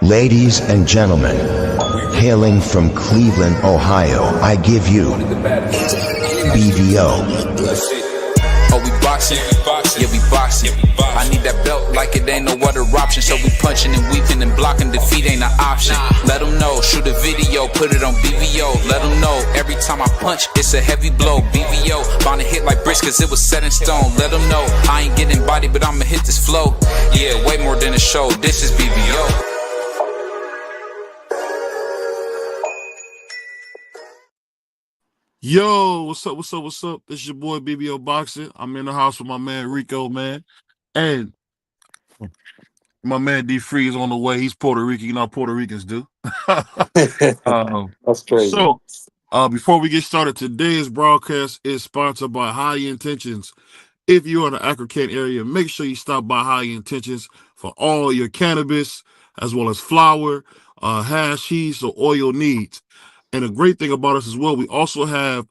Ladies and gentlemen, hailing from Cleveland, Ohio, I give you BVO. Oh, we boxing? Yeah, we boxing. I need that belt like it ain't no other option. So we punching and weaving and blocking. Defeat ain't an option. Let them know. Shoot a video, put it on BVO. Let them know. Every time I punch, it's a heavy blow. BVO, bound to hit like bricks cause it was set in stone. Let them know. I ain't getting body, but I'ma hit this flow. Yeah, way more than a show. This is BVO. Yo, what's up, what's up, what's up? This is your boy BBO Boxing. I'm in the house with my man Rico, man. And my man D Free is on the way. He's Puerto Rican. You know how Puerto Ricans do. That's crazy. So, before we get started, today's broadcast is sponsored by High Intentions. If you're in the Akron area, make sure you stop by High Intentions for all your cannabis, as well as flour, hashish, or oil needs. And the great thing about us as well, we also have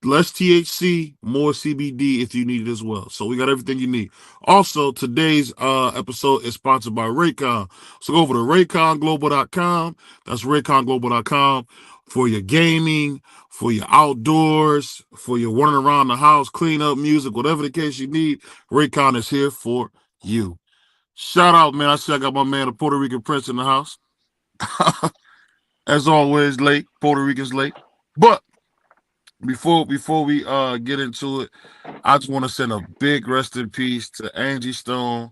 less THC, more CBD if you need it as well. So we got everything you need. Also, today's episode is sponsored by Raycon. So go over to rayconglobal.com. That's rayconglobal.com for your gaming, for your outdoors, for your running around the house, clean up music, whatever the case you need. Raycon is here for you. Shout out, man. I see I got my man, the Puerto Rican Prince, in the house. As always, late. Puerto Rican's late. But before we get into it, I just want to send a big rest in peace to Angie Stone.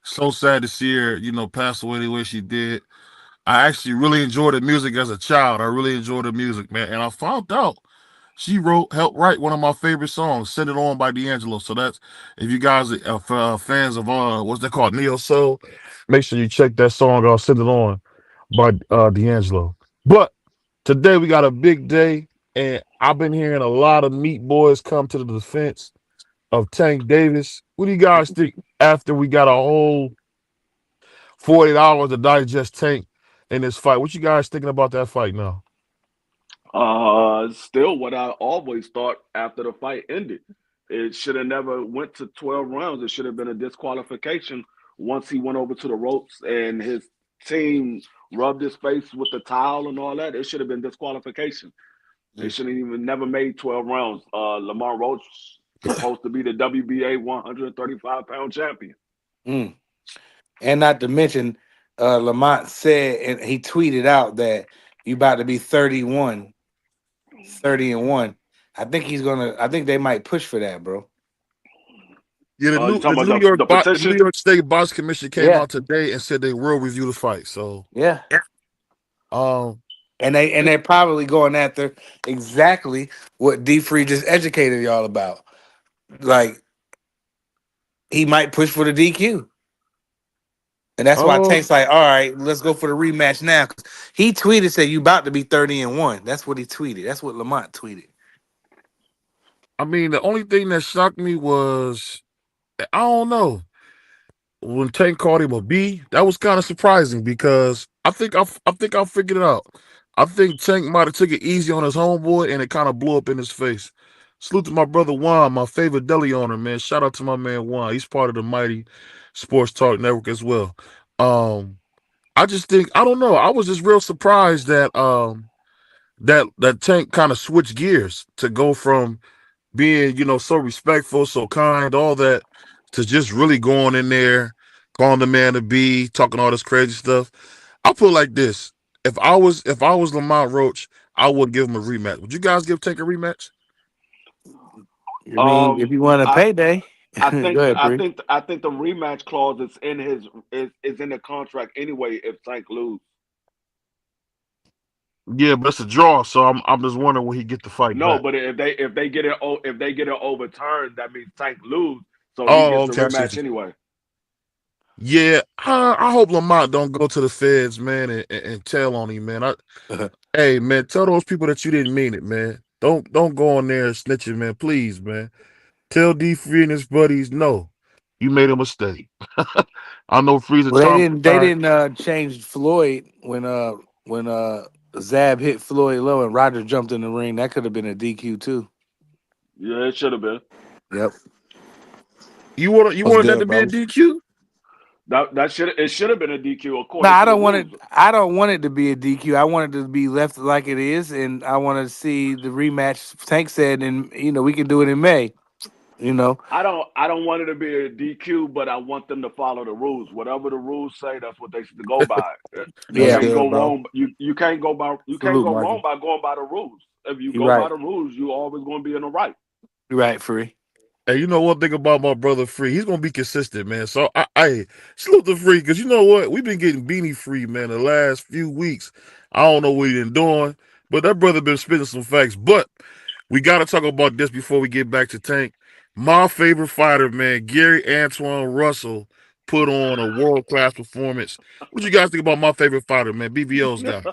So sad to see her, pass away the way she did. I actually really enjoyed the music as a child. I really enjoyed the music, man. And I found out she helped write one of my favorite songs, "Send It On" by D'Angelo. So that's, if you guys are fans of what's that called, neo soul, make sure you check that song out, "Send It On" by D'Angelo. But today we got a big day, and I've been hearing a lot of meat boys come to the defense of Tank Davis. What do you guys think after we got a whole 48 hours to digest Tank in this fight? What you guys thinking about that fight now? Still what I always thought after the fight ended. It should have never went to 12 rounds. It should have been a disqualification once he went over to the ropes and his team rubbed his face with the towel and all that. It should have been disqualification. They should have even never made 12 rounds. Lamont Roach supposed to be the WBA 135-pound champion. And not to mention, Lamont said, and he tweeted out that you about to be 30-1. I think they might push for that, bro. Yeah, the New York State Box Commission came out today and said they will review the fight. So yeah. And they're probably going after exactly what D Free just educated y'all about. Like, he might push for the DQ. And that's why Tank's like, all right, let's go for the rematch now. Cause he tweeted, said, you about to be 30-1. That's what he tweeted. That's what Lamont tweeted. I mean, the only thing that shocked me was, I don't know, when Tank called him a B, that was kind of surprising because I think I figured it out. I think Tank might have took it easy on his homeboy and it kind of blew up in his face. Salute to my brother Juan, my favorite deli owner, man. Shout out to my man Juan. He's part of the Mighty Sports Talk Network as well. I just think, I don't know. I was just real surprised that that Tank kind of switched gears to go from being, so respectful, so kind, all that, to just really going in there, calling the man a B, talking all this crazy stuff. I'll put it like this. If I was Lamont Roach, I would give him a rematch. Would you guys give Tank a rematch? I mean, if you want a payday. I think ahead, I think the rematch clause is in the contract anyway if Tank lose. Yeah, but it's a draw, so I'm just wondering when he get the fight. No, back. but if they get it overturned, that means Tank lose, so he gets the rematch anyway. Yeah, I hope Lamont don't go to the feds, man, and tell on him, man. Hey, man, tell those people that you didn't mean it, man. Don't go in there snitching, man. Please, man. Tell D Free and his buddies, no, you made a mistake. I know Freezer. Well, they didn't change Floyd when Zab hit Floyd low and Roger jumped in the ring. That could have been a DQ too. Yeah, it should have been. Yep. You wanted that to be a DQ? It should have been a DQ No, according I to the don't want rules. it. I don't want it to be a DQ. I want it to be left like it is, and I want to see the rematch. Tank said, and we can do it in May. You know, I don't want it to be a DQ, but I want them to follow the rules. Whatever the rules say, that's what they should go by. You That's yeah. can't good, go bro. wrong. You can't Salute, go wrong Marky. by going by the rules. If you You go by right. the rules, you always going to be in the right. You right, free. Hey, you know one thing about my brother Free? He's gonna be consistent, man. So I salute the Free because you know what? We've been getting beanie Free, man, the last few weeks. I don't know what he been doing, but that brother been spitting some facts. But we gotta talk about this before we get back to Tank. My favorite fighter, man, Gary Antoine Russell, put on a world class performance. What you guys think about my favorite fighter, man? BVO's guy.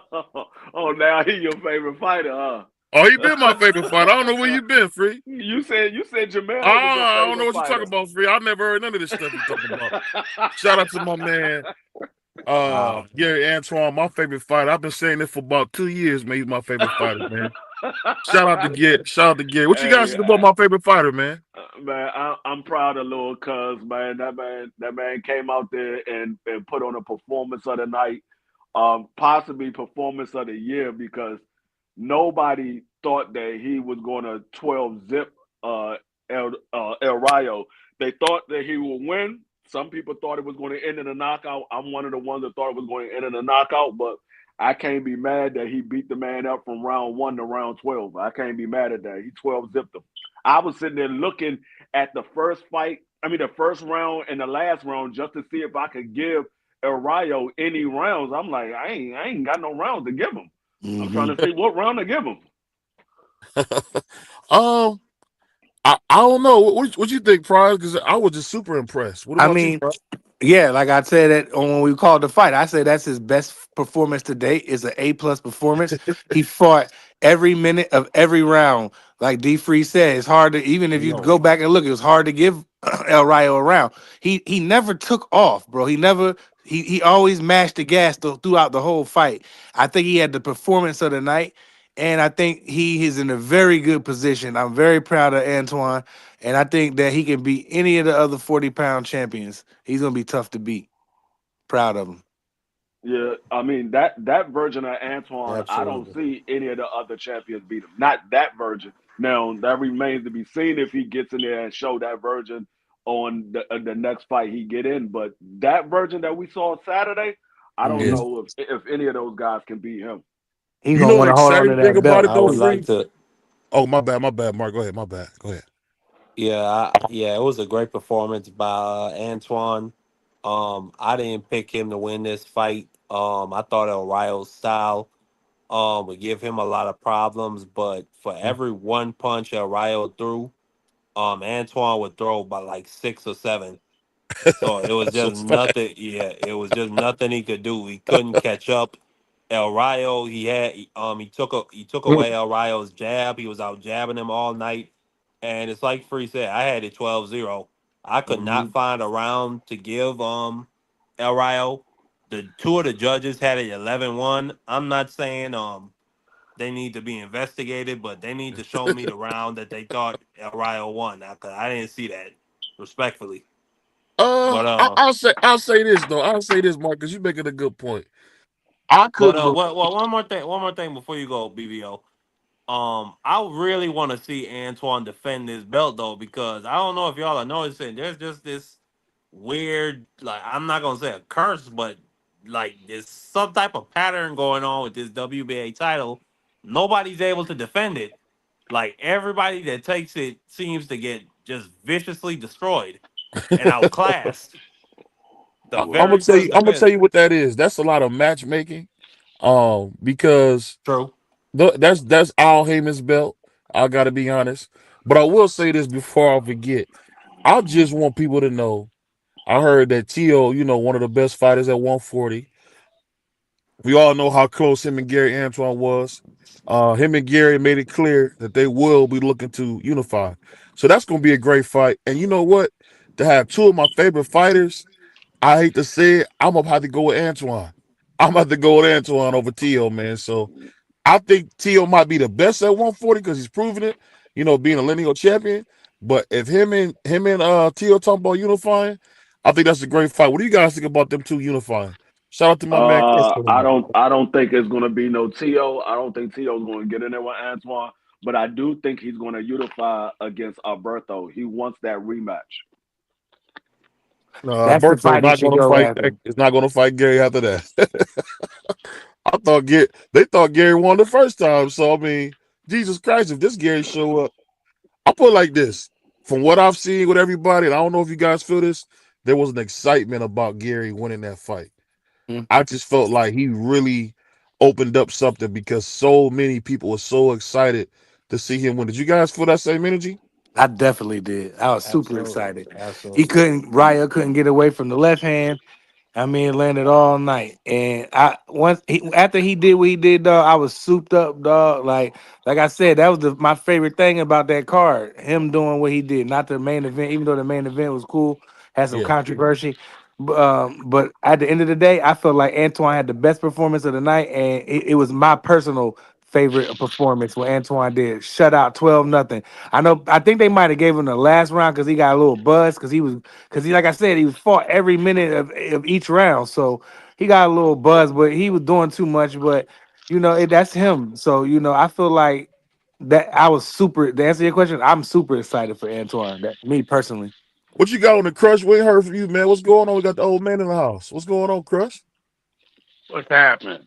Oh, now he your favorite fighter, huh? Oh, he been my favorite fighter. I don't know where you been, Free. you said Jamel was your I don't know favorite what you talking fighter. about, Free. I never heard none of this stuff you talking about. Shout out to my man, Wow. Gary Antoine, my favorite fighter. I've been saying this for about 2 years, man. He's my favorite fighter, man. Shout out to Gary. Shout out to Gary. What you guys Hey, think about my favorite fighter, man? man, I'm proud of little Cuz, man. That man came out there and put on a performance of the night, possibly performance of the year, because nobody thought that he was going to 12 zip El Rayo. They thought that he would win. Some people thought it was going to end in a knockout. I'm one of the ones that thought it was going to end in a knockout, but I can't be mad that he beat the man up from round 1 to round 12. I can't be mad at that. He 12 zipped him. I was sitting there looking at the first fight, the first round and the last round, just to see if I could give El Rayo any rounds. I'm like, I ain't got no rounds to give him. I'm trying Hmm. to see what round to give him. um, I don't know. What you think, Prize? Because I was just super impressed. What I about you, mean, Prize? yeah, like I said that when we called the fight, I said that's his best performance to date. Is an A+ performance. He fought every minute of every round. Like D Free said, it's hard to, even if you Yo, go back and look, it was hard to give El Rayo a round. He never took off, bro. He always mashed the gas throughout the whole fight. I think he had the performance of the night, and I think he is in a very good position. I'm very proud of Antoine. And I think that he can beat any of the other 40-pound champions. He's gonna be tough to beat. Proud of him. Yeah, that version of Antoine, I don't Absolutely. see any of the other champions beat him. Not that version. Now that remains to be seen if he gets in there and show that version on the next fight he get in. But that version that we saw Saturday, I don't yeah. Hmm. know if any of those guys can beat him. He's You gonna know the want to hold on to exciting thing that about belt it I though, would too. like Free? to. Oh, my bad, Mark. Go ahead, my bad. Go ahead. Yeah, yeah, it was a great performance by Antoine. I didn't pick him to win this fight. I thought El Rayo's style would give him a lot of problems, but for every one punch El Rayo threw, Antoine would throw by like 6 or 7. So it was That's a just fact. nothing. Yeah, it was just nothing he could do. He couldn't catch up. El Rayo, he took away El Rayo's jab. He was out jabbing him all night. And it's like Free said, I had it 12-0. I could not Mhm. find a round to give El Rayo. The two of the judges had it 11-1. I'm not saying they need to be investigated, but they need to show me the round that they thought El Rayo won. Cause I didn't see that, respectfully. But I'll say this though. I'll say this, Mark, because you're making a good point. I couldn't believe. one more thing before you go, BBO. I really want to see Antoine defend this belt though, because I don't know if y'all are noticing. There's just this weird, like, I'm not gonna say a curse, but like there's some type of pattern going on with this WBA title. Nobody's able to defend it. Like everybody that takes it seems to get just viciously destroyed and outclassed the I'm Well, gonna very tell you. first I'm gonna tell defense. you what that is. That's a lot of matchmaking. Because True. that's Al Heyman's belt. I gotta be honest. But I will say this before I forget. I just want people to know. I heard that Tio, one of the best fighters at 140. We all know how close him and Gary Antoine was. Him and Gary made it clear that they will be looking to unify. So that's going to be a great fight. And you know what? To have two of my favorite fighters, I hate to say it, I'm going to have to go with Antoine. I'm about to go with Antoine over Tio, man. So I think Tio might be the best at 140 because he's proven it, being a lineal champion. But if him and Tio talking about unifying, I think that's a great fight. What do you guys think about them two unifying? Shout out to my man Chris for I that. don't think it's gonna be no T.O. I don't think T.O.'s gonna get in there with Antoine, but I do think he's gonna unify against Alberto. He wants that rematch. No, That's the Alberto fight he not should going to go fight. after. Is not going to fight Gary after that. I thought they thought Gary won the first time. So I mean, Jesus Christ, if this Gary show up, I put it like this: from what I've seen with everybody, and I don't know if you guys feel this, there was an excitement about Gary winning that fight. Hmm. I just felt like he really opened up something because so many people were so excited to see him win. Did you guys feel that same energy? I definitely did. I was super Absolutely, excited. He absolutely. couldn't Raya couldn't get away from the left hand. I mean, landed all night, and after he did what he did, dog, I was souped up, dog. Like I said, that was my favorite thing about that card. Him doing what he did, not the main event, even though the main event was cool, had some Yeah. controversy. But at the end of the day, I felt like Antoine had the best performance of the night, and it was my personal favorite performance when Antoine did shut out 12-0. I think they might have gave him the last round because he got a little buzz because he, like I said, he was fought every minute of each round. So he got a little buzz, but he was doing too much. But that's him. So I feel like that I was super. To answer your question, I'm super excited for Antoine. That me personally. What you got on the Crush? We ain't heard from you, man. What's going on? We got the old man in the house. What's going on, Crush? What's happening?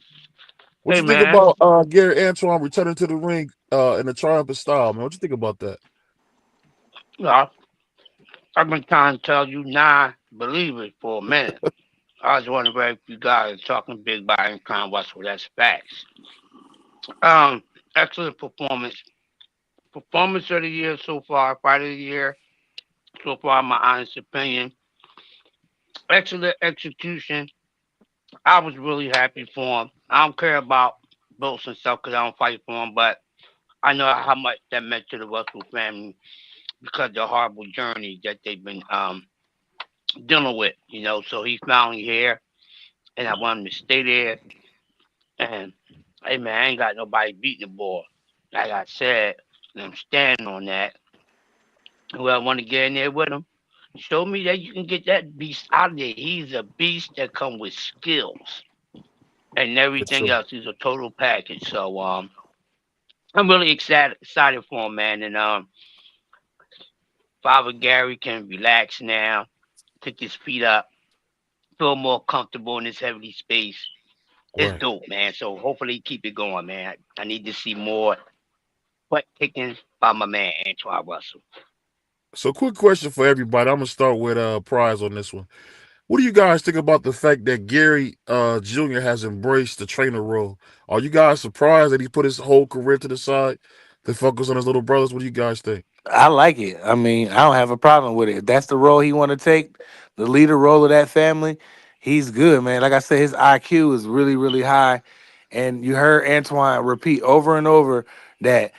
What Hey you think man, about Gary Antoine returning to the ring in a triumphant style, man? What you think about that? well, I've been trying to tell you non-believers for a minute. I was wondering if you guys are talking big about and trying to watch for that's facts. Um, Excellent performance. Performance of the year so far, fight of the year so far, in my honest opinion. Excellent execution. I was really happy for him. I don't care about belts and stuff because I don't fight for him, but I know how much that meant to the Russell family because of the horrible journey that they've been dealing with, So he's finally here, and I want him to stay there. And hey, man, I ain't got nobody beating the boy. Like I said, and I'm standing on that. Whoever want to get in there with him, show me that you can get that beast out of there. He's a beast that come with skills and For everything sure. else. He's a total package. So I'm really excited for him, man. And Father Gary can relax now, pick his feet up, feel more comfortable in this heavy space. It's Right. dope, man. So hopefully keep it going, man. I need to see more butt kicking by my man Antoine Russell. So, quick question for everybody. I'm gonna start with Prize on this one. What do you guys think about the fact that Gary Jr. has embraced the trainer role? Are you guys surprised that he put his whole career to the side to focus on his little brothers? What do you guys think? I like it. I mean, I don't have a problem with it. If that's the role he want to take, the leader role of that family, he's good, man. Like I said, his IQ is really, really high. And you heard Antoine repeat over and over that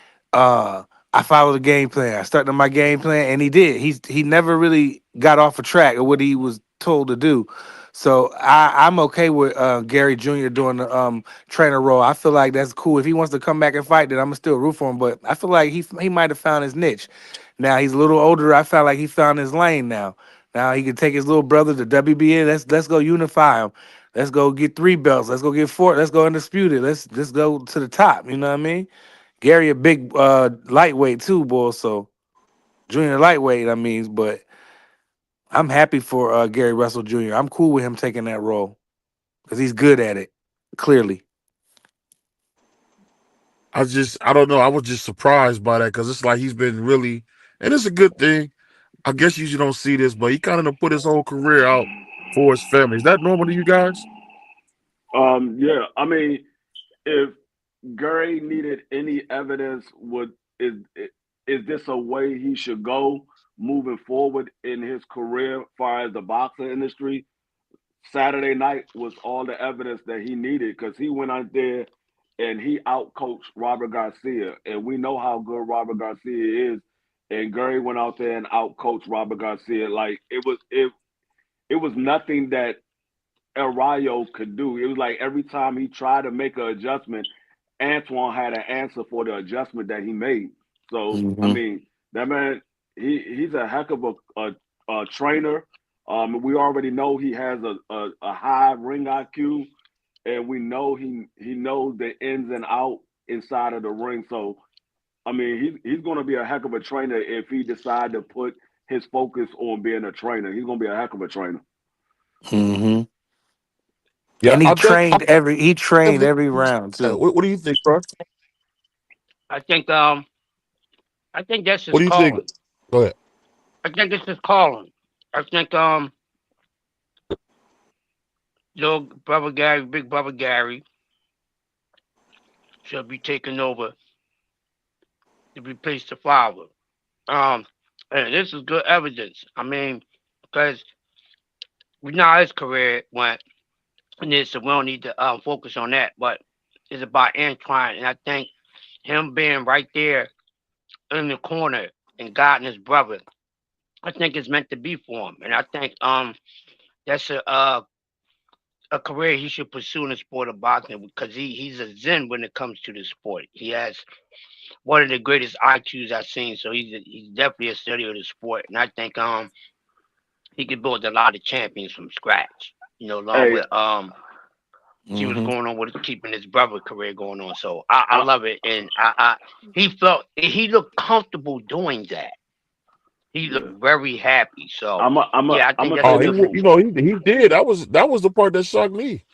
I followed the game plan. I stuck to my game plan, and he did. He never really got off a track of what he was told to do. So I'm okay with Gary Jr. doing the trainer role. I feel like that's cool. If he wants to come back and fight, then I'm gonna still root for him. But I feel like he might have found his niche. Now he's a little older. I felt like he found his lane now. Now he can take his little brother to WBA. Let's go unify him. Let's go get 3 belts. Let's go get 4. Let's go undisputed. Let's go to the top. You know what I mean? Gary a big lightweight too, boy. So junior lightweight, I mean, but I'm happy for Gary Russell Jr. I'm cool with him taking that role because he's good at it. Clearly. I don't know. I was just surprised by that because it's like he's been really, and it's a good thing. I guess you don't see this, but he kind of put his whole career out for his family. Is that normal to you guys? Yeah, I mean, if Gary needed any evidence, is this a way he should go moving forward in his career, as far as the boxing industry? Saturday night was all the evidence that he needed because he went out there and he outcoached Robert Garcia, and we know how good Robert Garcia is. And Gary went out there and outcoached Robert Garcia. Like it was nothing that El Rayo could do. It was like every time he tried to make an adjustment, Antoine had an answer for the adjustment that he made. So I Hmm. mean, that man, he's a heck of a trainer. We already know he has a high ring IQ, and we know he knows the ins and out inside of the ring. So I mean, he's going to be a heck of a trainer if he decide to put his focus on being a trainer. He's going to be a heck of a trainer. Hmm. Yeah, And he I think trained every round too. what do you think, bro? I think that's his What do you think? calling. Go ahead. I think it's his calling. I think little brother Gary, big brother Gary, should be taking over to replace the father. Um, and this is good evidence. I mean, because we know how his career went, and this, so we don't need to focus on that. But it's about Antoine, and I think him being right there in the corner and guiding his brother, I think it's meant to be for him. And I think that's a career he should pursue in the sport of boxing because he's a zen when it comes to the sport. He has one of the greatest IQs I've seen, so he's definitely a study of the sport, and I think he could build a lot of champions from scratch. You know, along Hey, with see what's Hmm. going on with keeping his brother career going on. So I I, love it, and he looked comfortable doing that. He yeah, looked very happy. So yeah, I I'm think gonna that's say a Oh, good this. you move. know, he did. That was the part that shocked me.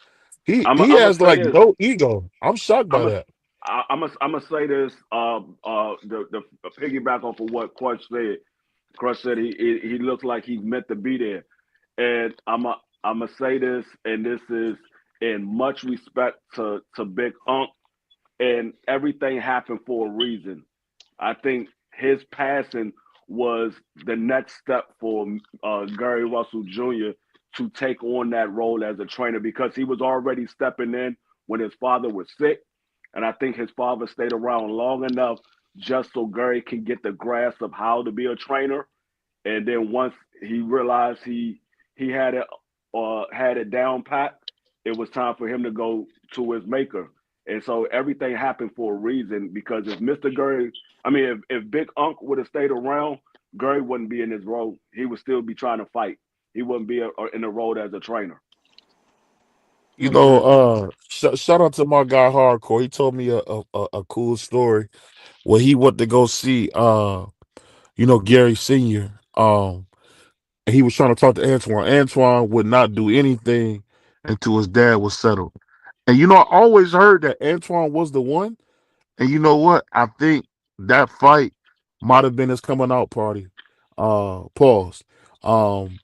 He I'm gonna has say like this. no ego. I'm shocked by I'm gonna that. I'm gonna say this. The piggyback off of what Crush said. Crush said he looks like he's meant to be there, and I'm gonna say this, and this is in much respect to Big Unc, and everything happened for a reason. I think his passing was the next step for Gary Russell Jr. to take on that role as a trainer because he was already stepping in when his father was sick. And I think his father stayed around long enough just so Gary can get the grasp of how to be a trainer. And then once he realized he had it down pat, it was time for him to go to his maker. And so everything happened for a reason because if Mr. Gurry, I mean, if Big Unc would have stayed around, Gurry wouldn't be in his role. He would still be trying to fight. He wouldn't be in the role as a trainer. You know, Hmm. shout out to my guy Hardcore. He told me a cool story where he went to go see Gary Senior. And he was trying to talk to Antoine. Antoine would not do anything until his dad was settled. And I always heard that Antoine was the one. And you know what? I think that fight might have been his coming out party. Pause. Um,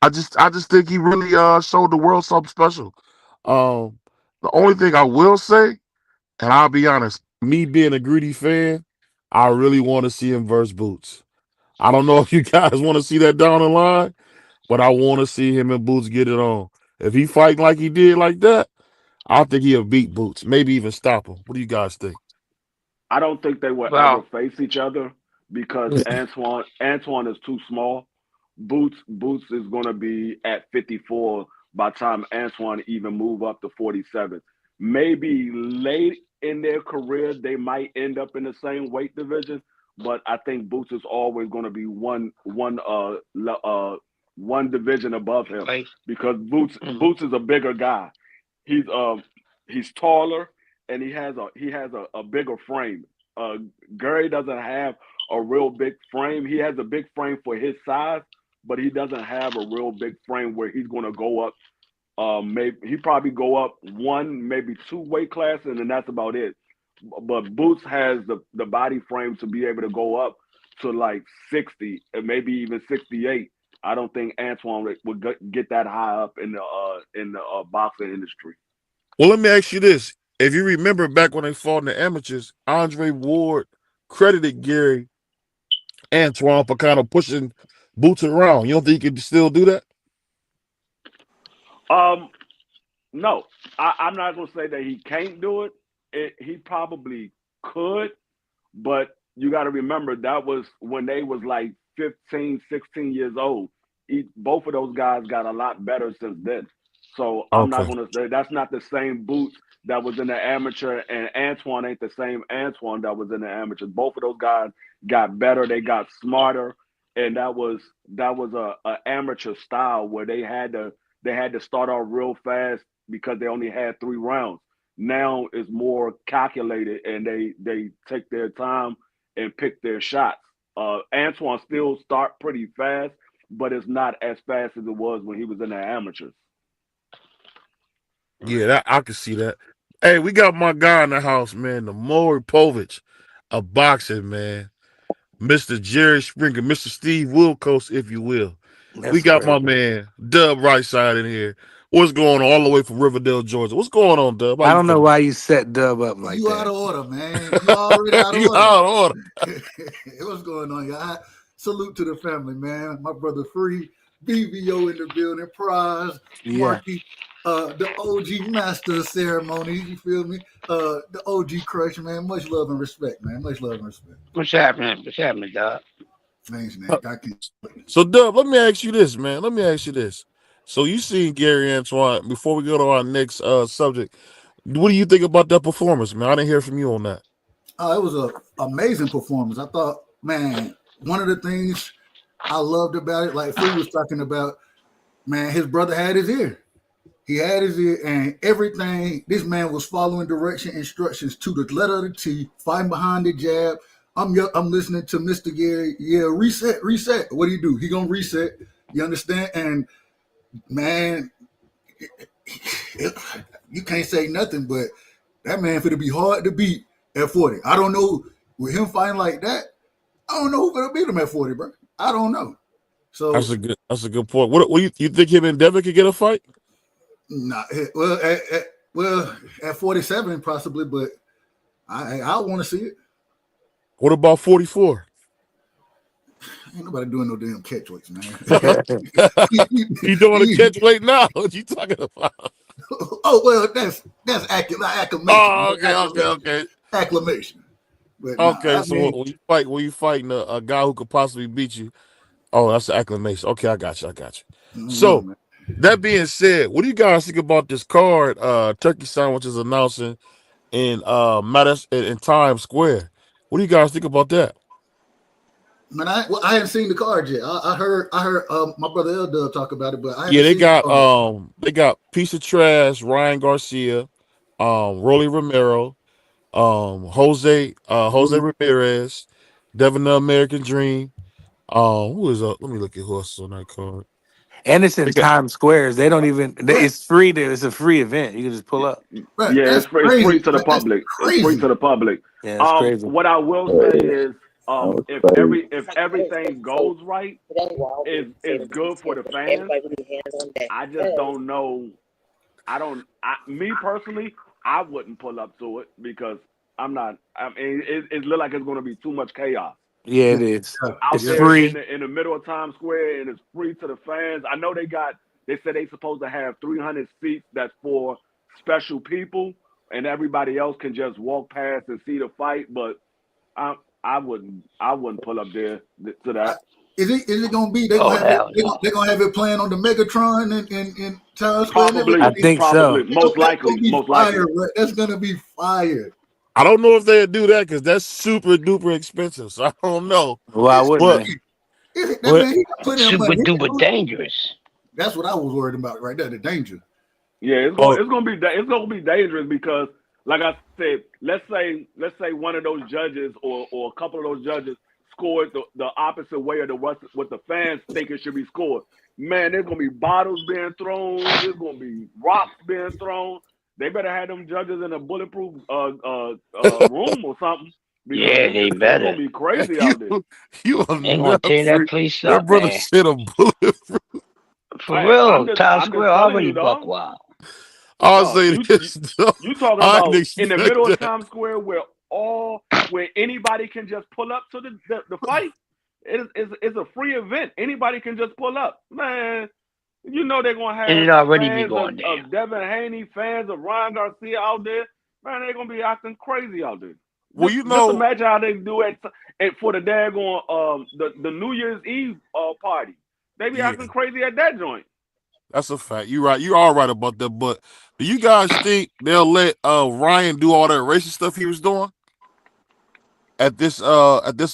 I just think he really showed the world something special. Um, the only thing I will say, and I'll be honest, me being a greedy fan, I really want to see him versus Boots. I don't know if you guys want to see that down the line, but I want to see him and Boots get it on. If he fight like he did like that, I think he'll beat Boots, maybe even stop him. What do you guys think? I don't think they will ever Well, face each other because Antoine is too small. Boots is going to be at 54 by the time Antoine even move up to 47. Maybe late in their career they might end up in the same weight division, but I think Boots is always going to be one division above him like, because Boots is a bigger guy. He's he's taller and he has a bigger frame. Uh, Gary doesn't have a real big frame. He has a big frame for his size, but he doesn't have a real big frame where he's going to go up. Maybe he probably go up one, maybe two weight classes, and then that's about it. But Boots has the body frame to be able to go up to like 60 and maybe even 68. I don't think Antoine would get that high up in the boxing industry. Well, let me ask you this. If you remember back when they fought in the amateurs, Andre Ward credited Gary Antoine for kind of pushing Boots around. You don't think he could still do that? Um, No, I'm not gonna say that he can't do it. He probably could, but you got to remember that was when they was like 15, 16 years old. Both of those guys got a lot better since then. So I'm not Okay. gonna say that's not the same Boots that was in the amateur, and Antoine ain't the same Antoine that was in the amateur. Both of those guys got better. They got smarter, and that was a amateur style where they had to start off real fast because they only had 3 rounds. Now it's more calculated, and they take their time and pick their shots. Antoine still start pretty fast, but it's not as fast as it was when he was in the amateurs. Yeah, that I can see that. Hey, we got my guy in the house, man, the Maury Povich of boxing, man. Mr. Jerry Springer, Mr. Steve Wilkos, if you will. We That's got my crazy. man Dub right side in here. What's going on all the way from Riverdale, Georgia? What's going on, Dub? How I you don't know feeling? why you set Dub up like You out that. of order, man. You already out of You order. out of order. What's going on, y'all? Salute to the family, man. My brother Free, BVO in the building, Prize, Yeah. Marky, the OG master of ceremonies, you feel me? The OG crush, man. Much love and respect, man. Much love and respect. What's happening? What's happening, dog? Thanks, man. I can't. So, Dub, let me ask you this, man. Let me ask you this. So, you seen Gary Antoine before we go to our next subject. What do you think about that performance, man? I didn't hear from you on that. It was an amazing performance. I thought, man, one of the things I loved about it, like Free was talking about, man, his brother had his ear. He had his ear, and everything. This man was following direction instructions to the letter of the T, fighting behind the jab. I'm listening to Mr. Gary. Yeah, reset, reset. What do you do? He gonna reset. You understand? And man, you can't say nothing, but that man finna be hard to beat at 40. I don't know with him fighting like that. I don't know who gonna beat him at 40, bro. I don't know. So That's a good point. What you think him and Devin could get a fight? nah, at 47 possibly, but I want to see it. What about 44? Ain't nobody doing no damn catch weights, man. You doing a catch weight now? What you talking about? Oh well, that's acclamation. Oh, okay. Acclamation. But nah, Okay, I so mean, when you fighting a guy who could possibly beat you, oh, that's the acclamation. Okay, I got you. no So man. that being said, what do you guys think about this card? Turkey Sandwich is announcing in Madison in Times Square. What do you guys think about that? Man, I haven't seen the card yet. I heard my brother L talk about it, but I Yeah, haven't seen the card. they got piece of trash Ryan Garcia, Rolly Romero, Jose Mhm. Ramirez, Devin the American Dream. Who is up? Let me look at who else is on that card. And it's They in got Times Squares. They don't even. Right, It's free. It's a free event. You can just pull up. right. Yeah, That's it's free crazy. to the Like, that's public. It's free to crazy. the public. Yeah, it's crazy. What I will say is, if everything goes right, is good for the fans. I just don't know. Me personally, I wouldn't pull up to it because I'm not. I mean, it look like it's going to be too much chaos Yeah, Yeah, it is. out It's yeah. there in free. the middle of Times Square, and it's free to the fans. I know they said they supposed to have 300 seats that's for special people, and everybody else can just walk past and see the fight. But I wouldn't pull up there to I, that. is it gonna be? They're Oh gonna have it. hell They're no. gonna, they gonna have it playing on the Megatron in Times Square and Probably, I everything. think probably, so. most That's gonna likely, be most fire. likely. Right? That's gonna be fire. I don't know if they'd do that because that's super duper expensive. So I don't know. Why It's wouldn't But they? that but man. He got plenty of Super money. duper dangerous. That's what I was worried about right there. The danger. Yeah, oh it's gonna be dangerous because, like I said, let's say one of those judges or a couple of those judges scored the opposite way of what the fans think it should be scored. Man, there's gonna be bottles being thrown. There's gonna be rocks being thrown. They better have them judges in a bulletproof room or something because Yeah, they it's gonna better. be crazy you out there. you are They gonna not tear that free. place That up, brother man. said a bullet. For real, Times I'm Square just telling already you, buck dog. wild. I'll Dog, say this. Though, you talking I didn't about in the expect middle of that. Times Square where anybody can just pull up to the fight. It's a free event. Anybody can just pull up. Man, you know they're gonna And have it already be fans going down. of Devin Haney, fans of Ryan Garcia out there. Man, they're gonna be acting crazy out there. Well, Just imagine how they do at for the daggone the New Year's Eve party. They be yeah, acting crazy at that joint. that's a fact. You're right. You are right about that. But do you guys think they'll let Ryan do all that racist stuff he was doing at this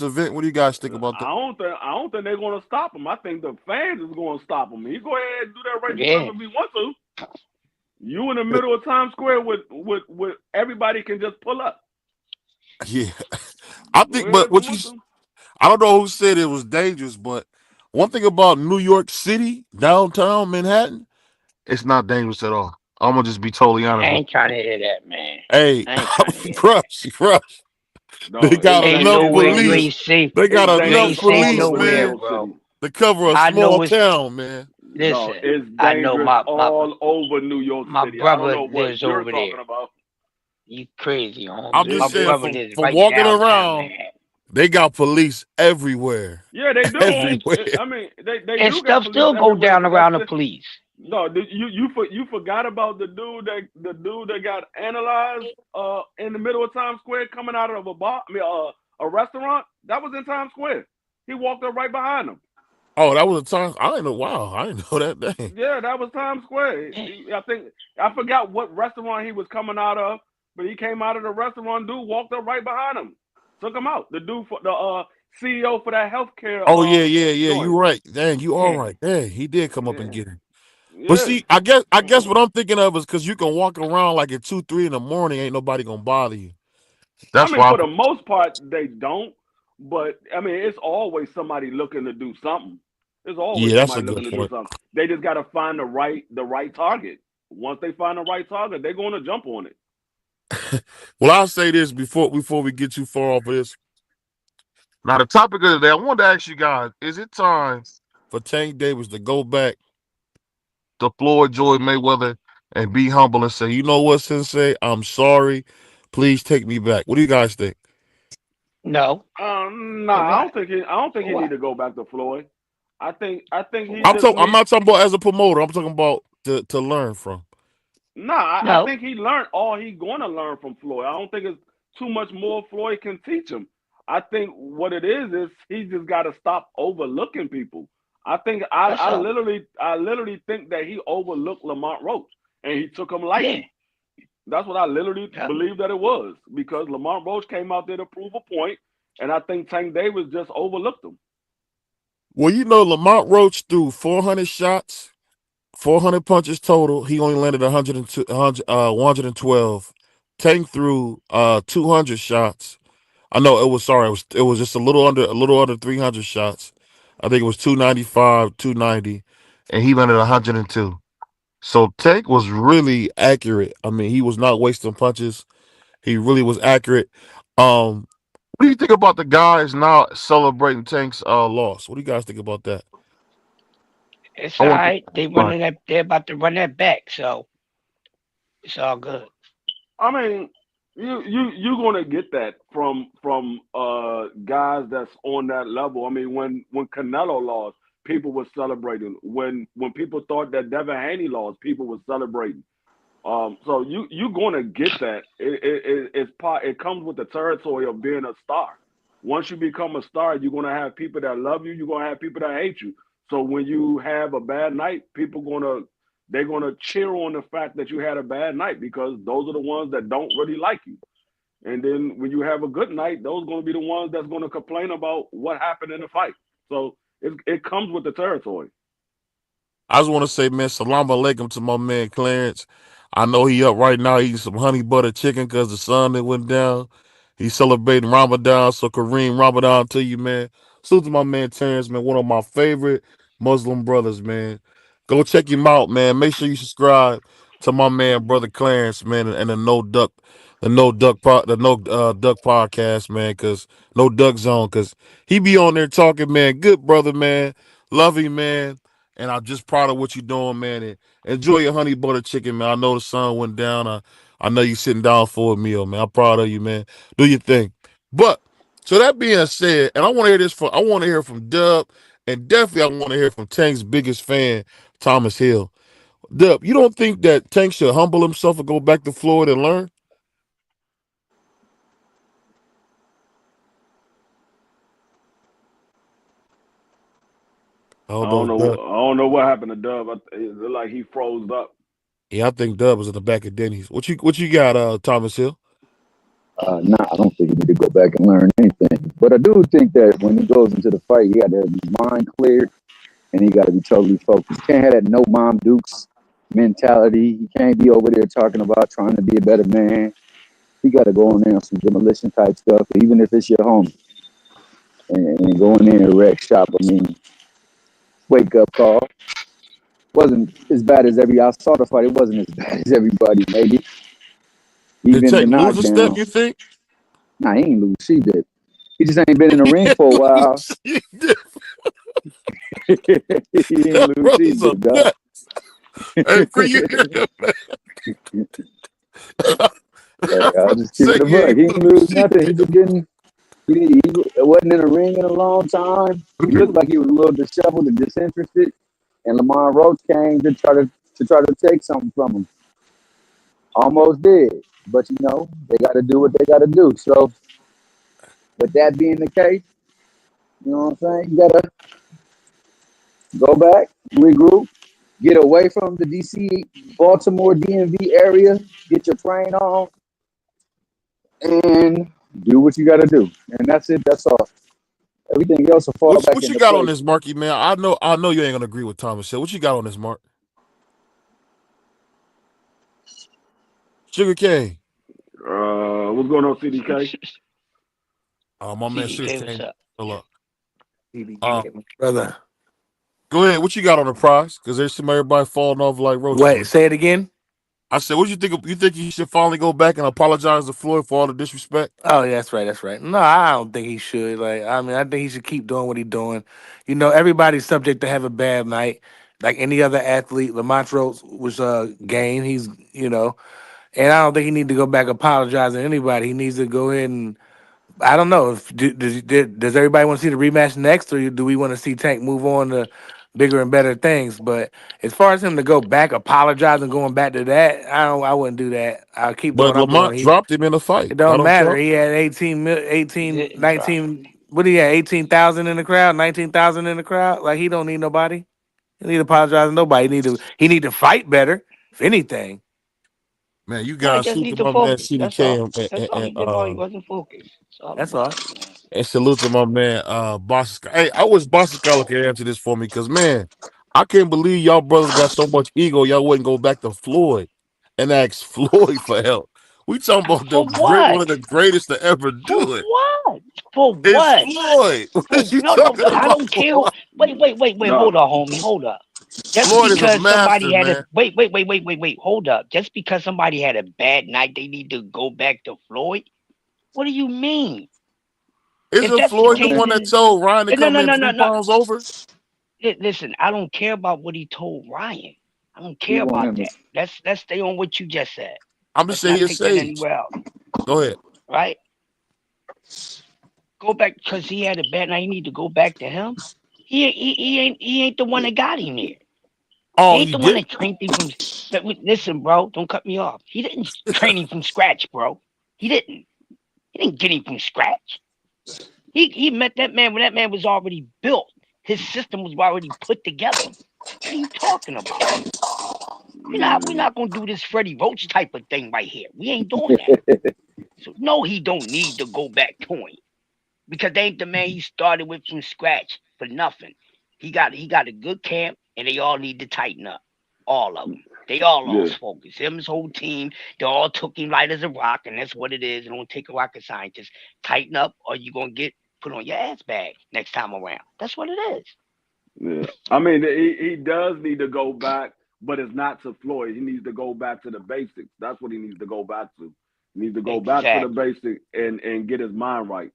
event. What do you guys think about that? I don't think they're gonna stop him. I think the fans is gonna stop him. He go ahead and do that race Yeah. whenever he wants to. You in the middle of Times Square with everybody can just pull up. Yeah, I Go think. ahead But if you what you, want to. I don't know who said it was dangerous, but one thing about New York City, downtown Manhattan, it's not dangerous at all. I'm gonna just be totally I honest with ain't trying to hear that, man. you. Hey, I ain't trying to hear that. crush. They No, got it's Ain't enough it's nowhere you dangerous. police. ain't safe. They got It's You enough dangerous ain't safe all police, over New nowhere, man, York bro. City. to cover a I know small it's. town, man. No, Listen, it's I know dangerous my all over New York my City. I don't brother know what lives you're over there. talking about. You crazy, homie. I'm My just saying, It brother from lives from right walking downtown around, Manhattan. they got police everywhere, yeah, they do. And everywhere. I mean, they and do got stuff police still go everywhere, down but that's around the it. police. No, you forgot about the dude that got analyzed in the middle of Times Square coming out of a bar, I mean a restaurant that was in Times Square. He walked up right behind him. Oh, that was a time. I didn't know. Wow, I didn't know that. Dang. Yeah, that was Times Square. Yeah. I think I forgot what restaurant he was coming out of, but he came out of the restaurant. Dude walked up right behind him, took him out. The dude for the CEO for that healthcare Oh yeah. joint. You right. Dang, you all Yeah. right. Dang, he did come up and Yeah, get him. But yeah. see, I guess what I'm thinking of is because you can walk around like at 2, 3 in the morning, ain't nobody gonna bother you. I That's mean, why. for the most part, they don't. But I mean, it's always somebody looking to do something. There's always Yeah, that's a somebody good looking to do point. something. They just got to find the right target. Once they find the right target, they're going to jump on it. Well, I'll say this before we get too far off of this. Now, the topic of the day, I wanted to ask you guys: is it time for Tank Davis to go back to Floyd Mayweather and be humble and say, you know what, Sensei, I'm sorry. Please take me back. What do you guys think? No. Nah, For I what? don't think he. I don't think For he need what? to go back to Floyd. I think For he what? just I'm need. not talking about as a promoter. I'm talking about to learn from. Nah, I No. think he learned all he going to learn from Floyd. I don't think it's too much more Floyd can teach him. I think what it is he just got to stop overlooking people. I think I, That's I all. literally I literally think that he overlooked Lamont Roach and he took him Yeah. lightly. That's what I literally Yep. believe that it was because Lamont Roach came out there to prove a point, and I think Tank Davis just overlooked him. Well, Lamont Roach threw 400 shots, 400 punches total. He only landed 102, 112. Tank threw 200 shots. I know it was sorry. It was just a little under 300 shots. I think it was 295, 290, and he landed 102. So Tank was really accurate. I mean, he was not wasting punches. He really was accurate. What do you think about the guys now celebrating Tank's loss? What do you guys think about that? It's I all want right. They to running that. They're about to run that back, so it's all good. I mean, you're gonna get that from guys that's on that level. I mean, when Canelo lost, people were celebrating. When people thought that Devin Haney lost, people were celebrating. So you're gonna get that. It's part. It comes with the territory of being a star. Once you become a star, you're gonna have people that love you. You're gonna have people that hate you. So when you have a bad night, they're gonna cheer on the fact that you had a bad night because those are the ones that don't really like you. And then when you have a good night, those are gonna be the ones that's gonna complain about what happened in the fight. So it comes with the territory. I just want to say, man, salam alaikum to my man Clarence. I know he up right now eating some honey butter chicken because the sun that went down. He's celebrating Ramadan, so Kareem Ramadan to you, man. Salute to my man Terrence, man, one of my favorite Muslim brothers, man. Go check him out, man. Make sure you subscribe to my man, brother Clarence, man, and the No Duck podcast, man, cause No Duck Zone, cause he be on there talking, man. Good brother, man. Love him, man. And I'm just proud of what you're doing, man. And enjoy your honey butter chicken, man. I know the sun went down. I know you sitting down for a meal, man. I'm proud of you, man. Do your thing. But so that being said, and I want to hear from Dub, and definitely I want to hear from Tank's biggest fan, Thomas Hill. Dub, you don't think that Tank should humble himself and go back to Floyd and learn? I I don't know don't if know. Dub. I don't know what happened to Dub. It looked like he froze up. Yeah, I think Dub was in the back of Denny's. What you got, Thomas Hill? Nah, I don't think he need to go back and learn anything. But I do think that when he goes into the fight, he got to have his mind cleared and he got to be totally focused. He can't have that no mom dukes mentality. He can't be over there talking about trying to be a better man. He got to go in there on some demolition type stuff, even if it's your homie, and go in there and wreck shop. I mean, wake up call. Wasn't as bad as I saw the fight. It wasn't as bad as everybody made it. Did Even the Tank lose a step? knockdown. You think? Nah, he ain't lose. She did. He just ain't been in the ring for a while. He He ain't that lose. She brother's a did, dog. nut. Hey, free you hear him, man. Hey, I'll just keep Say it a he buck. ain't He ain't lose. lose nothing. He just didn't. He wasn't in the ring in a long time. He looked like he was a little disheveled and disinterested. And Lamont Roach came to try to take something from him. Almost did, but they got to do what they got to do. So, with that being the case, you know what I'm saying? You gotta go back, regroup, get away from the DC, Baltimore, DMV area, get your train on, and do what you got to do. And that's it. That's all. Everything else will fall back What you into got on place. this, Marky, man? I know you ain't gonna agree with Thomas said. What you got on this, Mark? Sugar Cane. What's going on, CDK? My man Sugar CDK, what's Cane. up? Hello. CDK, my brother. Go ahead. What you got on the prize? Because there's some everybody falling off like roaches. Wait, say it again. I said, what you think? You think he should finally go back and apologize to Floyd for all the disrespect? Oh, yeah, that's right. That's right. No, I don't think he should. Like, I mean, I think he should keep doing what he's doing. Everybody's subject to have a bad night, like any other athlete. Lamont Roach was game. And I don't think he need to go back apologizing to anybody. He needs to go ahead and I don't know if does everybody want to see the rematch next, or do we want to see Tank move on to bigger and better things? But as far as him to go back, apologizing, going back to that, I wouldn't do that. I'll keep doing But what I'm Lamont doing. dropped him in the fight. It That don't don't matter. count. He had He 18, didn't drop him. 19. What do he had? 18,000 in the crowd, 19,000 in the crowd. Like he don't need nobody. He need to apologize to nobody. He need to fight better. If anything, Man, you No, he guys just salute need to to my man focus. That's CDK all. That's all he did wrong. He wasn't focused. That's all it that's was, all. man. and salute to my man Boston. Hey, I wish Boston Scott could answer this for me because man, I can't believe y'all brothers got so much ego. Y'all wouldn't go back to Floyd and ask Floyd for help. We talking about For one what? of the greatest to ever For do it. what? For It's what? Floyd. What you No, no, talking I about? don't care. Wait. No, Hold up, homie. Hold up. Just Floyd is a because somebody master, had a man. wait. Hold up. Just because somebody had a bad night, they need to go back to Floyd. What do you mean? If Isn't that's the Floyd the case, one that then told Ryan to no, come no, in no, no, three no. pounds over? Listen, I don't care about what he told Ryan. I don't He care want about him to. that. Let's stay on what you just said. I'm just Let's saying not he's take that sage. anywhere else. Go ahead. Right? Go back because he had a bad night. You need to go back to him. He ain't the one that got him there. He Oh, ain't he the one did? that trained him from. Listen, bro, don't cut me off. He didn't train him from scratch, bro. He didn't. He didn't get him from scratch. He met that man when that man was already built. His system was already put together. What are you talking about? We're not gonna do this Freddie Roach type of thing right here. We ain't doing that. So no, he don't need to go back to him because they ain't the man he started with from scratch for nothing. He got a good camp, and they all need to tighten up. All of them. They all yeah, lost focus. Him, his whole team, they all took him light as a rock, and that's what it is. It don't take a rocket scientist. Tighten up, or you gonna get put on your ass bag next time around. That's what it is. yeah. I mean, he does need to go back, but it's not to Floyd. He needs to go back to the basics. That's what he needs to go back to. He needs to go back to the Exactly. basic and get his mind right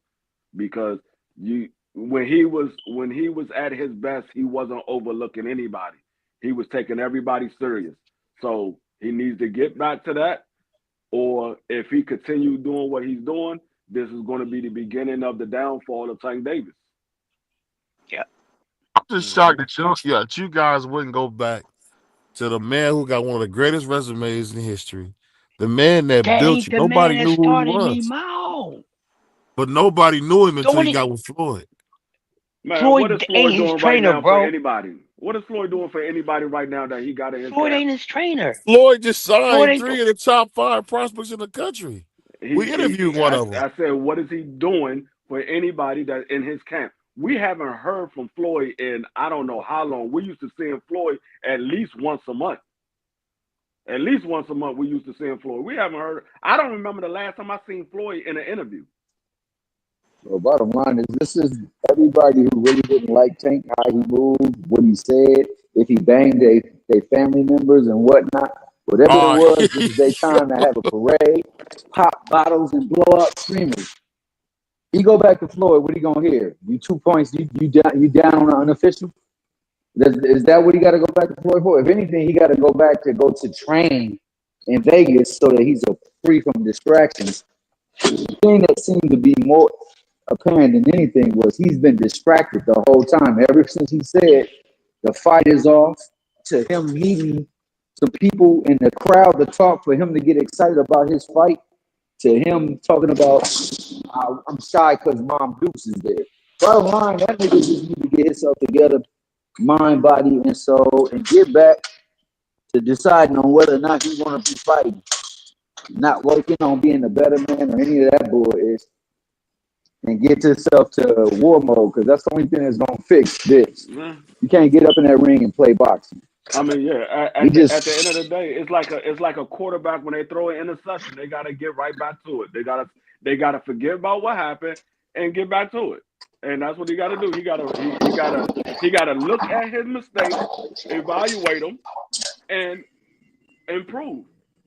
because you when he was at his best, he wasn't overlooking anybody. He was taking everybody serious. So he needs to get back to that, or if he continues doing what he's doing, this is going to be the beginning of the downfall of Tank Davis. Yep. I'm just Hmm. shocked that you guys wouldn't go back to the man who got one of the greatest resumes in history. The man that That built ain't you. the man Nobody that knew who he started me was. out. But nobody knew him until Don't he it? got with Floyd. Man, what is Floyd ain't Floyd his doing right trainer, now for bro. anybody? What is Floyd doing for anybody right now that he got in his Floyd camp? ain't his trainer. Floyd just Floyd signed ain't. three of the top 5 prospects in the country. We interviewed one of them. I said, what is he doing for anybody that in his camp? We haven't heard from Floyd in I don't know how long. We used to see him Floyd at least once a month. At least once a month, we used to see him Floyd. We haven't heard. I don't remember the last time I seen Floyd in an interview. Well, bottom line is, this is everybody who really didn't like Tank, how he moved, what he said, if he banged they family members and whatnot. Whatever it was, this is their time to have a parade, pop bottles, and blow up streamers. You go back to Floyd, what he gonna hear? You 2 points, you down on an unofficial? Is that what he got to go back to Floyd for? If anything, he got to go back to go to train in Vegas so that he's free from distractions. The thing that seemed to be more apparent than anything was he's been distracted the whole time. Ever since he said the fight is off, to him meeting some people in the crowd to talk for him to get excited about his fight, to him talking about, I'm shy because Mom Dukes is there. Bottom line, that nigga just need to get himself together, mind, body, and soul, and get back to deciding on whether or not he want to be fighting. Not working on being a better man or any of that bull and get yourself to war mode, because that's the only thing that's going to fix this. You can't get up in that ring and play boxing. I mean, yeah. At the end of the day, it's like a quarterback when they throw an interception. They got to get right back to it. They gotta forget about what happened and get back to it. And that's what he got to do. He got to look at his mistakes, evaluate them, and improve.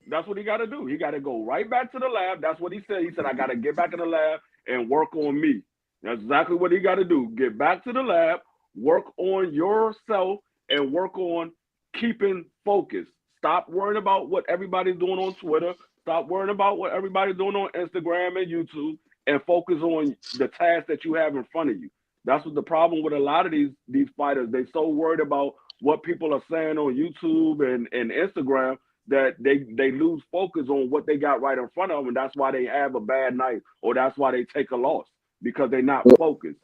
That's what he got to do. He got to go right back to the lab. That's what he said. He said, I got to get back in the lab and work on me. That's exactly what he got to do. Get back to the lab, work on yourself, and work on keeping focused. Stop worrying about what everybody's doing on Twitter. Stop worrying about what everybody's doing on Instagram and YouTube, and focus on the task that you have in front of you. That's what the problem with a lot of these fighters. They so worried about what people are saying on YouTube and Instagram that they lose focus on what they got right in front of them, and that's why they have a bad night, or that's why they take a loss, because they're not focused.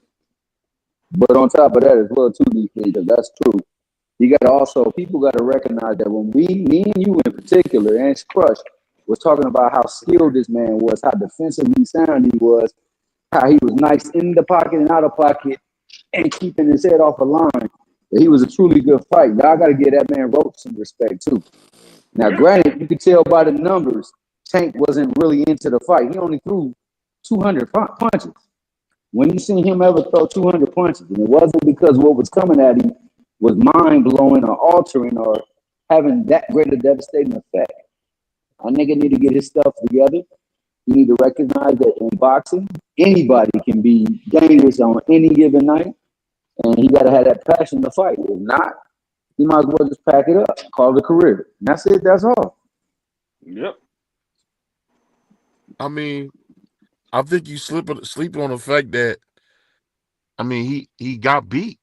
But on top of that as well too, because that's true. You got to also, people got to recognize that when me and you in particular, and Crush, was talking about how skilled this man was, how defensively sound he was, how he was nice in the pocket and out of pocket, and keeping his head off the line. He was a truly good fight. Y'all got to give that man Roach some respect too. Now, granted, you could tell by the numbers, Tank wasn't really into the fight. He only threw 200 punches. When you seen him ever throw 200 punches, and it wasn't because what was coming at him was mind-blowing or altering or having that great a devastating effect. A nigga need to get his stuff together. You need to recognize that in boxing, anybody can be dangerous on any given night, and he got to have that passion to fight. If not, he might as well just pack it up, call it a career. And that's it. That's all. Yep. I mean, I think you sleep on the fact that, I mean, he got beat.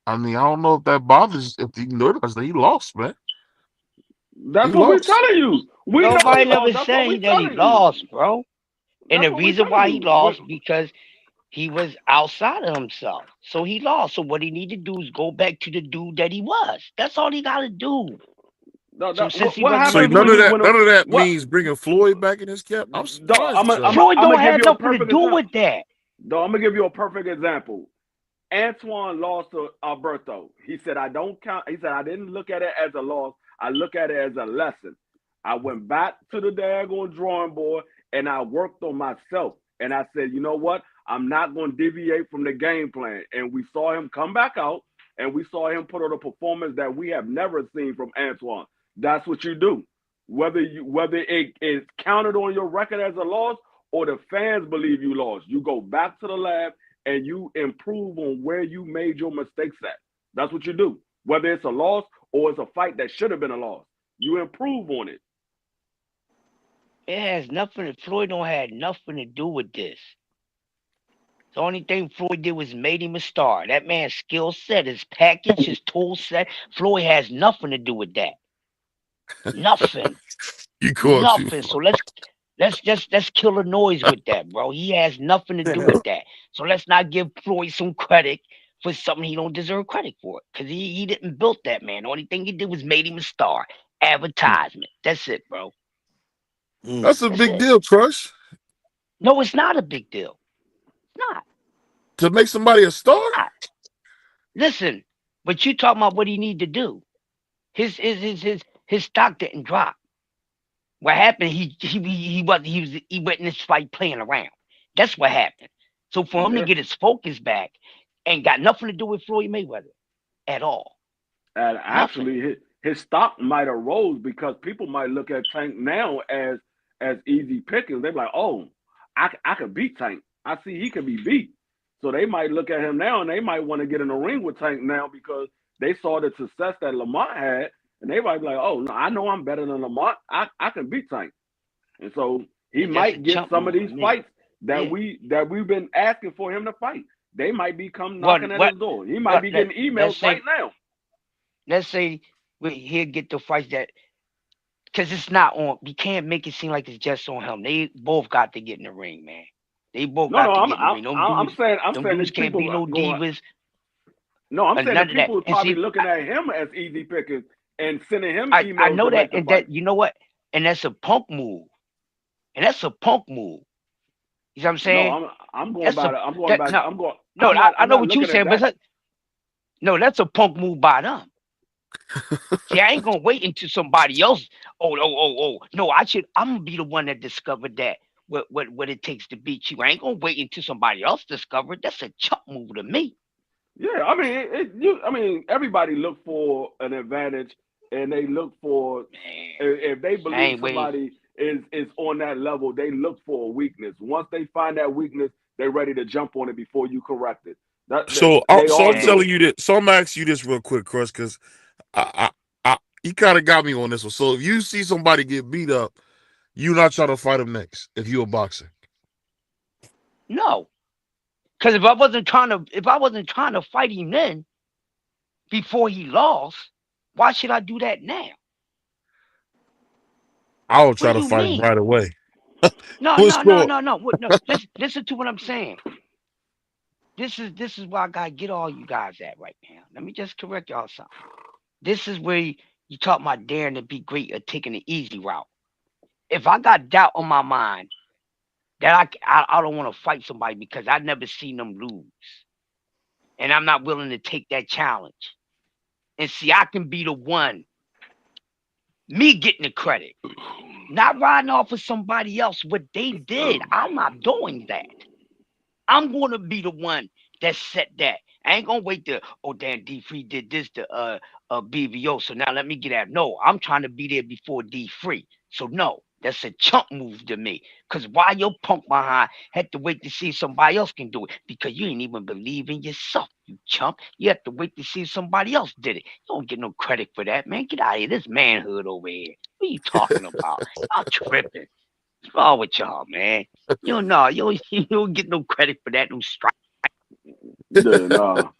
I mean, I don't know if that bothers, if you notice that he lost, man. That's what we're telling you. Nobody never saying that he lost, bro. And the reason why he lost, because he was outside of himself. So he lost. So what he need to do is go back to the dude that he was. That's all he got to do. So none of that means bringing Floyd back in his camp. I'm surprised. Floyd don't have nothing to do with that. No, I'm gonna give you a perfect example. Antoine lost to Alberto. He said, I don't count. He said, I didn't look at it as a loss. I look at it as a lesson. I went back to the daggone drawing board and I worked on myself. And I said, you know what? I'm not going to deviate from the game plan. And we saw him come back out, and we saw him put on a performance that we have never seen from Antoine. That's what you do. Whether it is counted on your record as a loss or the fans believe you lost, you go back to the lab and you improve on where you made your mistakes at. That's what you do. Whether it's a loss or it's a fight that should have been a loss, you improve on it. It has nothing. Floyd don't have nothing to do with this. The only thing Floyd did was made him a star. That man's skill set, his package, his tool set. Floyd has nothing to do with that. Nothing. Nothing. So let's kill the noise with that, bro. He has nothing to do with that. So let's not give Floyd some credit for something he don't deserve credit for. Because he didn't build that man. The only thing he did was made him a star. Advertisement. That's it, bro. That's a big deal, Crush. No, it's not a big deal. It's not. To make somebody a star? Not. Listen, but you talking about what he need to do. His stock didn't drop. What happened? He went in this fight playing around. That's what happened. So for him to Yeah. get his focus back, ain't got nothing to do with Floyd Mayweather at all. And Nothing. actually, his stock might have rose because people might look at Tank now as easy pickings. They're like, oh, I could beat Tank. I see he can be beat. So they might look at him now and they might want to get in the ring with Tank now because they saw the success that Lamont had, and they might be like, oh, no, I know I'm better than Lamont. I can beat Tank. And so he It's just a might get chump some of move to these me. fights that Yeah. we've been asking for him to fight. They might be come What knocking at what his door. He might what be getting let's emails right say now. he'll get the fights that, because it's not on. We can't make it seem like it's just on him. They both got to get in the ring, man. They both No, got no, to I'm get in the I'm ring. I'm saying Them dudes these can't be people no going. divas No, I'm or saying the none of that. people are And probably see, looking at him as easy pickers and sending him I emails to know that, make the and fight. that you know what, and that's a punk move, and that's a punk move. You know what I'm No, saying? I'm going That's by a the, I'm going that back. no I'm going. no. I I'm know not what you're looking at saying, but that. no, that's a punk move by them. See, I ain't gonna wait until somebody else. Oh. No, I'm gonna be the one that discovered that. What it takes to beat you. I ain't gonna wait until somebody else discovered. That's a chump move to me. Yeah, I mean, I mean, everybody look for an advantage, and they look for Man, if they I believe ain't waiting. somebody is on that level, they look for a weakness. Once they find that weakness, they're ready to jump on it before you correct it. They So all I'm do Man, telling it. you that. So I'm gonna ask you this real quick, Crush, because you kind of got me on this one. So if you see somebody get beat up, you not trying to fight him next. If you a boxer, no. Because if I wasn't trying to fight him then before he lost, why should I do that now? I will What try do to you fight him mean? right away. No, What's no, no, going? no, no. No. Listen to what I'm saying. This is where I gotta get all you guys at right now. Let me just correct y'all something. This is where you talk about daring to be great or taking the easy route. If I got doubt on my mind that I don't want to fight somebody because I never seen them lose, and I'm not willing to take that challenge, and see I can be the one, me getting the credit, not riding off of somebody else what they did. I'm not doing that. I'm going to be the one that set that. I ain't gonna wait to, oh damn, D Free did this to BVO, so now let me get at. No, I'm trying to be there before D Free. So no, that's a chump move to me. Cause why your punk behind had to wait to see if somebody else can do it? Because you ain't even believe in yourself, you chump. You have to wait to see if somebody else did it. You don't get no credit for that, man. Get out of here. This manhood over here. What are you talking about? I'm tripping. What's wrong with y'all, man? You don't know. You don't get no credit for that. No strike. Yeah, no.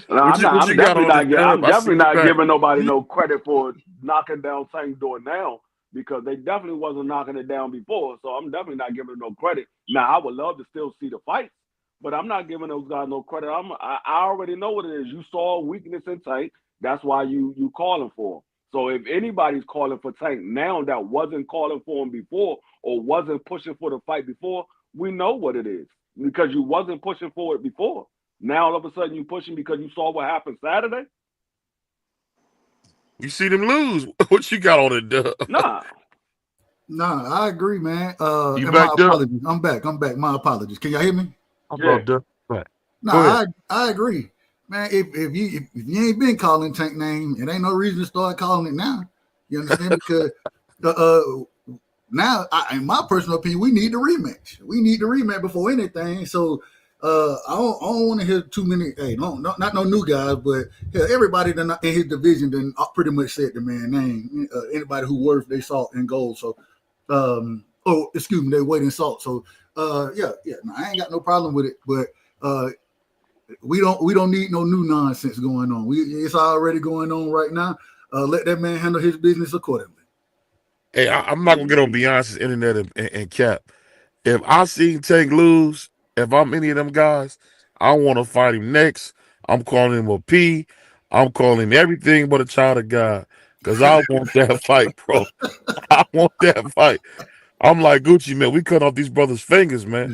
No, What you what you got on this dub? I'm I definitely see you not back. giving nobody no credit for knocking down Tank's door now because they definitely wasn't knocking it down before. So I'm definitely not giving them no credit. Now I would love to still see the fights, but I'm not giving those guys no credit. I already know what it is. You saw a weakness in Tank. That's why you calling for him. So if anybody's calling for Tank now that wasn't calling for him before or wasn't pushing for the fight before, we know what it is because you wasn't pushing for it before. Now all of a sudden you pushing because you saw what happened Saturday? You see them lose. What you got on it, dub? Nah. Nah, I agree, man. You And my backed up? apologies. I'm back. I'm back. My apologies. Can y'all hear me? I Yeah. thought dub. Back. Go ahead. Nah, I agree, man. If you ain't been calling Tank name, it ain't no reason to start calling it now. You understand? Because uh, uh now, in my personal opinion, we need the rematch. We need the rematch before anything. So I don't want to hear too many. Hey, not no new guys, but hell, everybody in his division then pretty much said the man name. Anybody who worth they salt and gold. So, excuse me, they weight in salt. So, yeah. No, I ain't got no problem with it, but we don't need no new nonsense going on. It's already going on right now. Let that man handle his business accordingly. Hey, I'm not gonna get on Beyonce's internet and cap. If I see Tank lose, if I'm any of them guys, I want to fight him next. I'm calling him a P. I'm calling him everything but a child of God. Cause I want that fight, bro. I want that fight. I'm like Gucci, man. We cut off these brothers' fingers, man.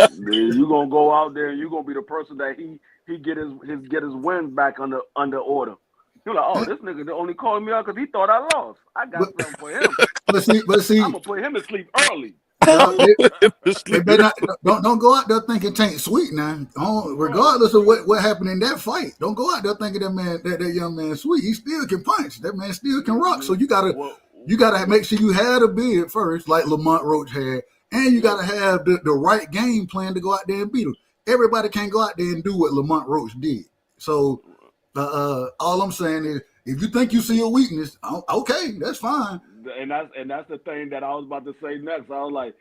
Then you gonna go out there and you gonna be the person that he get his wins back under order. You're like, oh, this nigga only called me out because he thought I lost. I got but something for him. but I'm see, gonna put him to sleep early. they better not don't go out there thinking Tank sweet now. Regardless of what happened in that fight, don't go out there thinking that young man sweet. He still can punch. That man still can rock. So you gotta make sure you had a bid first, like Lamont Roach had, and you gotta have the right game plan to go out there and beat him. Everybody can't go out there and do what Lamont Roach did. So all I'm saying is, if you think you see a weakness, okay, that's fine. And that's the thing that I was about to say next. I was like,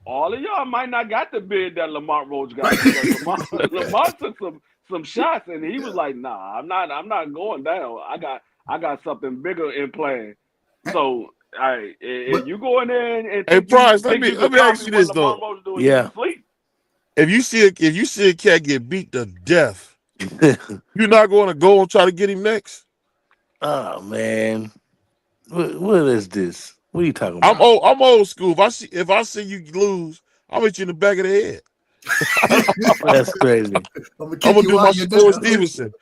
all of y'all might not got the bid that Lamont Roach got because Lamont took some shots and he was like, nah, I'm not going down. I got something bigger in plan. So if you go in there and Hey, think you Price, let me copy ask you what this Lamont though. Roach doing, you Yeah. can sleep. If you see a cat get beat to death, you're not going to go and try to get him next. Oh man, what is this? What are you talking I'm about? old school. If I see you lose, I'll hit you in the back of the head. That's crazy. I'm gonna I'm kick gonna you do my while you're Shakur down. Stevenson.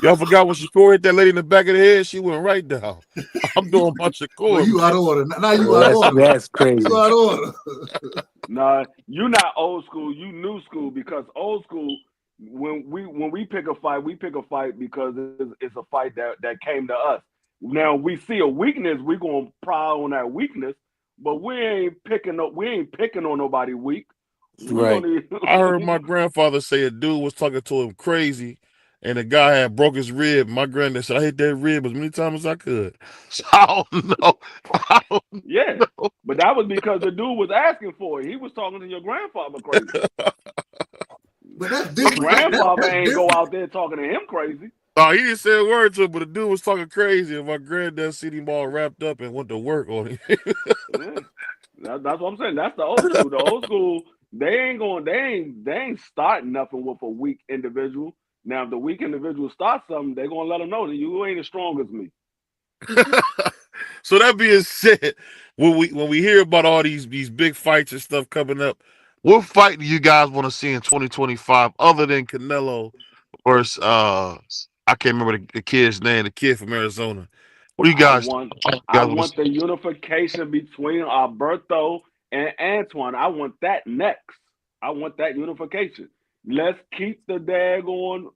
Y'all forgot when Shakur hit that lady in the back of the head? She went right down. I'm doing my Well, Shakur, you out man. of order. Now you out of That's order. that's You crazy. out of order. Nah, you not old school. You new school because old school. When we pick a fight, we pick a fight because it's a fight that came to us. Now we see a weakness, we gonna prowl on that weakness, but we ain't picking up. We ain't picking on nobody weak. We Right. only. I heard my grandfather say a dude was talking to him crazy, and the guy had broke his rib. My granddad said, I hit that rib as many times as I could. So I don't know. I don't Yeah, know. but that was because the dude was asking for it. He was talking to your grandfather crazy. But that's Your different. grandfather That's ain't go different. out there talking to him crazy. No, he didn't say a word to him, but the dude was talking crazy, and my granddad seen him all wrapped up and went to work on him. Yeah. That's what I'm saying. That's the old school. The old school, they ain't starting nothing with a weak individual. Now, if the weak individual starts something, they're gonna let them know that you ain't as strong as me. So that being said, when we hear about all these big fights and stuff coming up, what fight do you guys want to see in 2025 other than Canelo versus I can't remember the kid's name, the kid from Arizona. What do you I guys want want to the see? unification between Alberto and Antoine. I want that next. I want that unification. Let's keep the daggone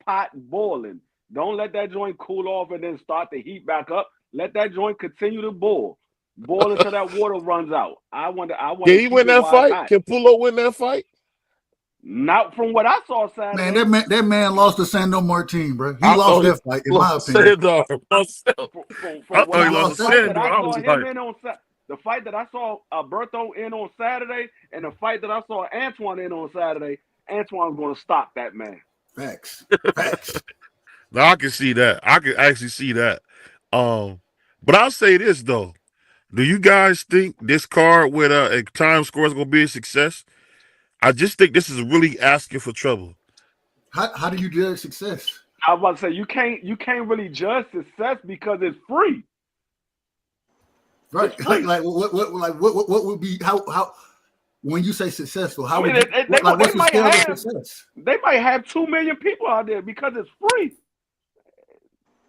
pot boiling. Don't let that joint cool off and then start to heat back up. Let that joint continue to boil. Boil until that water runs out. I want Can to he keep win it that while it's fight? hot. Can Pulo win that fight? Not from what I saw Man, Saturday. that man lost to Sando Martin, bro. He I lost thought he that fight, in my lost opinion. Sandor myself. I From what thought he He lost the lost to that fight that fight. Sandor. I I saw was him like, in on the fight that I saw Alberto in on Saturday and the fight that I saw Antoine in on Saturday, Antoine's going to stop that man. Facts. Facts. no, I can see that. I can actually see that. Um, but I'll say this though. Do you guys think this card with a time score is gonna be a success? I just think this is really asking for trouble. How do you judge success? I was about to say you can't really judge success because it's free. Right. It's free. What would be how when you say successful, I how mean, would you what's the scale of success? they might have 2 million people out there because it's free.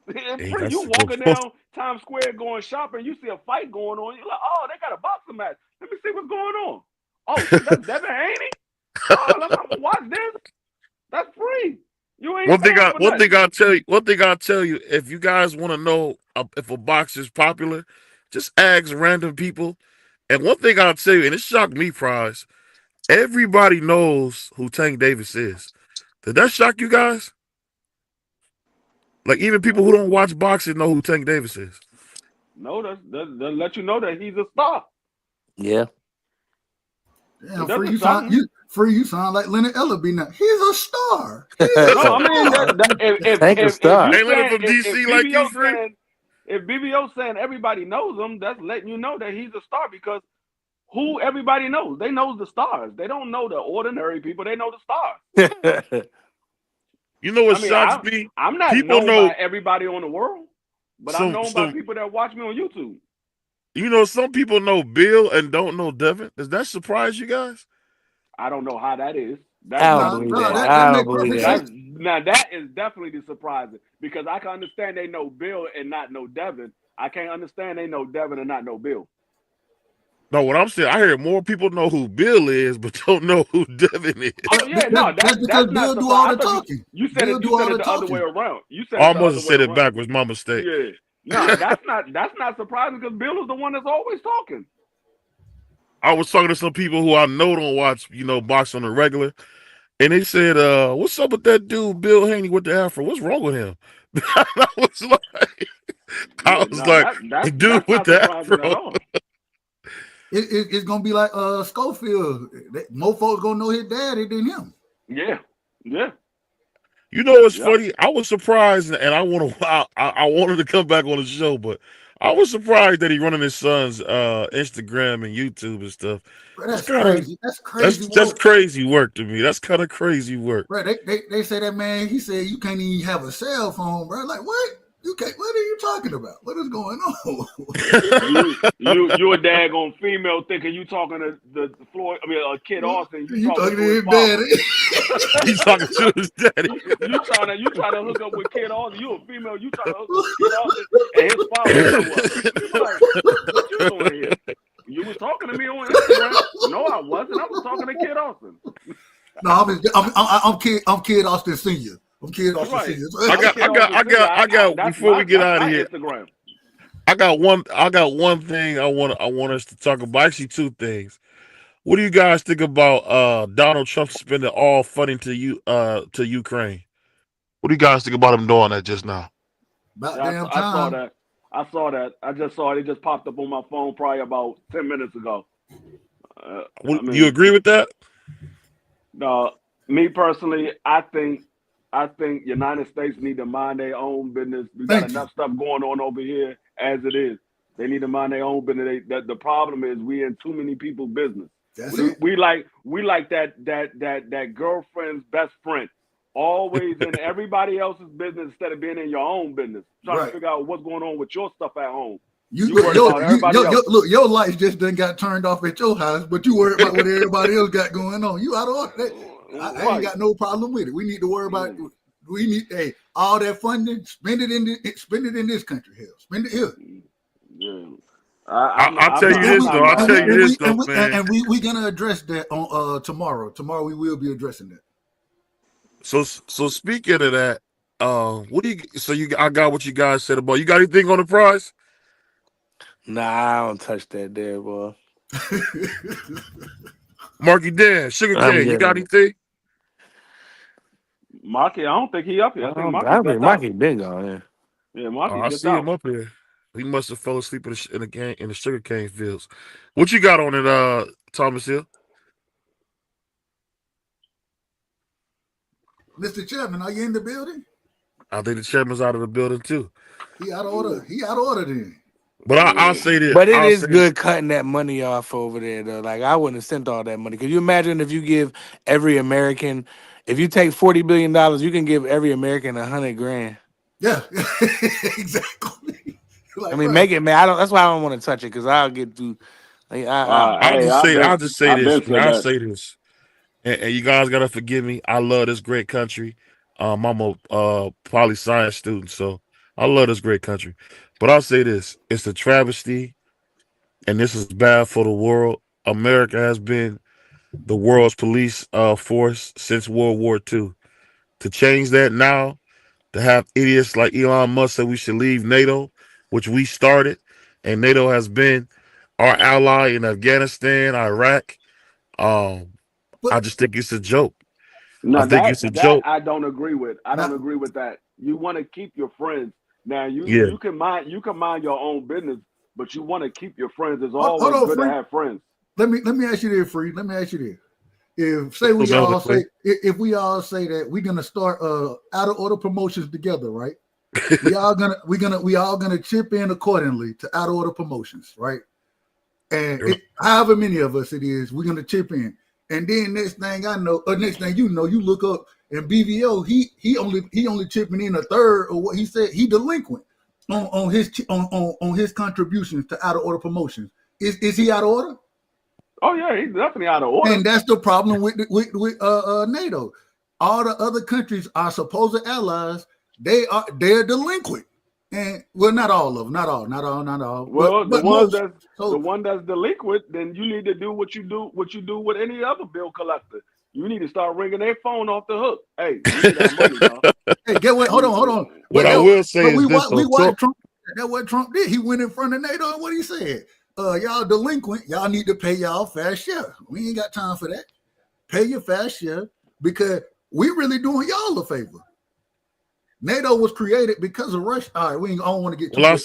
It's Hey, free. You that's a good walking point. down Times Square going shopping, you see a fight going on. You're like, oh, they got a boxing match. Let me see what's going on. Oh shit, that's Devin Haney. Oh, I'm gonna watch this. That's free. You ain't paying for nothing. One thing I'll tell you, if you guys want to know if a box is popular, just ask random people. And one thing I'll tell you, and it shocked me, Prize, everybody knows who Tank Davis is. Did that shock you guys? Like even people No, who don't watch boxing know who Tank Davis is. no, that let you know that he's a star. Yeah. It Damn, doesn't shock me. free you sound like Leonard Ellerby now. He's a star. He's a No, I mean star. Thank a if you star. Ain't Leonard saying from DC like you, BBO Free? saying if BBO saying everybody knows him, that's letting you know that he's a star because who everybody knows. They know the stars. They don't know the ordinary people. They know the stars. You know what I mean, shocks me? I'm not People known know by everybody on the world, but I'm some known by some people that watch me on YouTube. You know, some people know Bill and don't know Devin. Does that surprise you guys? I don't know how that is. That's I don't No, definitely believe no, that. that I surprising. don't make believe perfect that. sense. Now that is definitely surprising because I can understand they know Bill and not know Devin. I can't understand they know Devin and not know Bill. No, what I'm saying, I hear more people know who Bill is, but don't know who Devin is. Oh yeah, no, That's because that's not Bill do all surprising. the I thought talking. Bill you do said all it the the other way talking. around. You said Oh, it I the must other have way said it around. backwards. My mistake. Yeah. No, that's not surprising because Bill is the one that's always talking. I was talking to some people who I know don't watch, box on the regular, and they said, "What's up with that dude, Bill Haney, with the afro? What's wrong with him?" I was like, Yeah, I was no, like, dude that's with not the surprising at afro. all. It's gonna be like Schofield. More folks gonna know his daddy than him. Yeah, yeah, You know what's yep. funny? I was surprised, and I want to. I wanted to come back on the show, but I was surprised that he running his son's Instagram and YouTube and stuff. Bro, It's that's kind of crazy. That's crazy that's work. crazy work to me. That's kind of crazy work. Bro, they say that man, he said you can't even have a cell phone, bro. Like, what? You can't, what are you talking about? What is going on? You a daggone female thinking you talking to the Floyd. I mean, Kid Austin. You You talking talking to to his his father. daddy. He's talking to his daddy. You trying to hook up with Kid Austin. You a female. You trying to hook up with Kid Austin, and his father show up. Like, what you doing here? You was talking to me on Instagram. No, I wasn't. I was talking to Kid Austin. No, I'm kid Austin Senior. I'm kid Austin Right. Senior. I'm Kid Austin. See, I got. Before we get that's out of my here, Instagram. I got one thing I want us to talk about. Actually, two things. What do you guys think about Donald Trump spending all funding to Ukraine? What do you guys think about him doing that just now? About Yeah, damn I saw time. that. I saw that. I just saw it. It just popped up on my phone probably about 10 minutes ago. I You mean, agree with that? no, me personally, I think United States need to mind their own business. We got Thank you. enough stuff going on over here as it is. They need to mind their own business. The problem is we in too many people's business. That's We, it. we like we like that girlfriend's best friend, always in everybody else's business instead of being in your own business, trying to Right. figure out what's going on with your stuff at home. You You look, worried about everybody else. look, your lights just done got turned off at your house, but you worry about what everybody else got going on. You out of order. I ain't Right. got no problem with it. We need to worry about. We need all that funding. Spend it in this country. Hell, spend it here. Yeah. I'll tell you I'm this not though. I'll mad tell at you it. this though, man. We gonna address that on tomorrow. Tomorrow we will be addressing that. So speaking of that, what do you? So I got what you guys said about. You got anything on the prize? Nah, I don't touch that there, boy. Marky Dan, Sugar I'm Cane, you got good. anything? Marky, I don't think he up here. I think Marky I think dipped out. Mikey big on here. Yeah, Oh, Marky I dipped see him out. up here. He must have fell asleep in the game in the sugar cane fields. What you got on it, Thomas Hill? Mr. Chairman, are you in the building? I think the chairman's out of the building too. He out of order. He out of order then. But I'll Yeah. say this. But it I'll is say this. good cutting that money off over there, though. Like, I wouldn't have sent all that money. Could you imagine if you give every American, if you take $40 billion, you can give every American 100 grand. Yeah, exactly. I Like, mean, bro, make it, man. That's why I don't want to touch it because I'll get too. Like, Hey, I'll just say I've this. been And said I'll that. say this. And you guys gotta forgive me. I love this great country. I'm a poli science student, so I love this great country. But I'll say this: it's a travesty, and this is bad for the world. America has been the world's police force since World War II. To change that now, to have idiots like Elon Musk say we should leave NATO, which we started, and NATO has been our ally in Afghanistan, Iraq. Um, but I just think it's a joke. I Now think it's a that joke. I don't agree with. I don't now, agree with that. You want to keep your friends. Now Yeah. you can mind your own business, but you want to keep your friends. It's hold always on, good to free. have friends. Let me ask you this, free. Let me ask you this. If say What's we up, all Clay? say if we all say that we're gonna start out of order promotions together, right? We all gonna chip in accordingly to out of order promotions, right? And however many of us it is, we're gonna chip in. And then next thing I know, or next thing you know, you look up and BVO, he only chipping in a third of what he said. He delinquent. on his contributions to out of order promotions. Is he out of order? Oh yeah, he's definitely out of order. And that's the problem with NATO. All the other countries are supposed allies. They're delinquent. And well, not all of them, not all. Well, But most. the So one that's delinquent, then you need to do what you do with any other bill collector. You need to start ringing their phone off the hook. Hey, we need our money, y'all. hey, get what? Hold on. What I will say But is this: we though, watched Trump. That's what Trump did. He went in front of NATO and what he said. Y'all delinquent. Y'all need to pay y'all fair share. We ain't got time for that. Pay your fair share because we really doing y'all a favor. NATO was created because of Russia. All right, I don't want to get too Well, I much.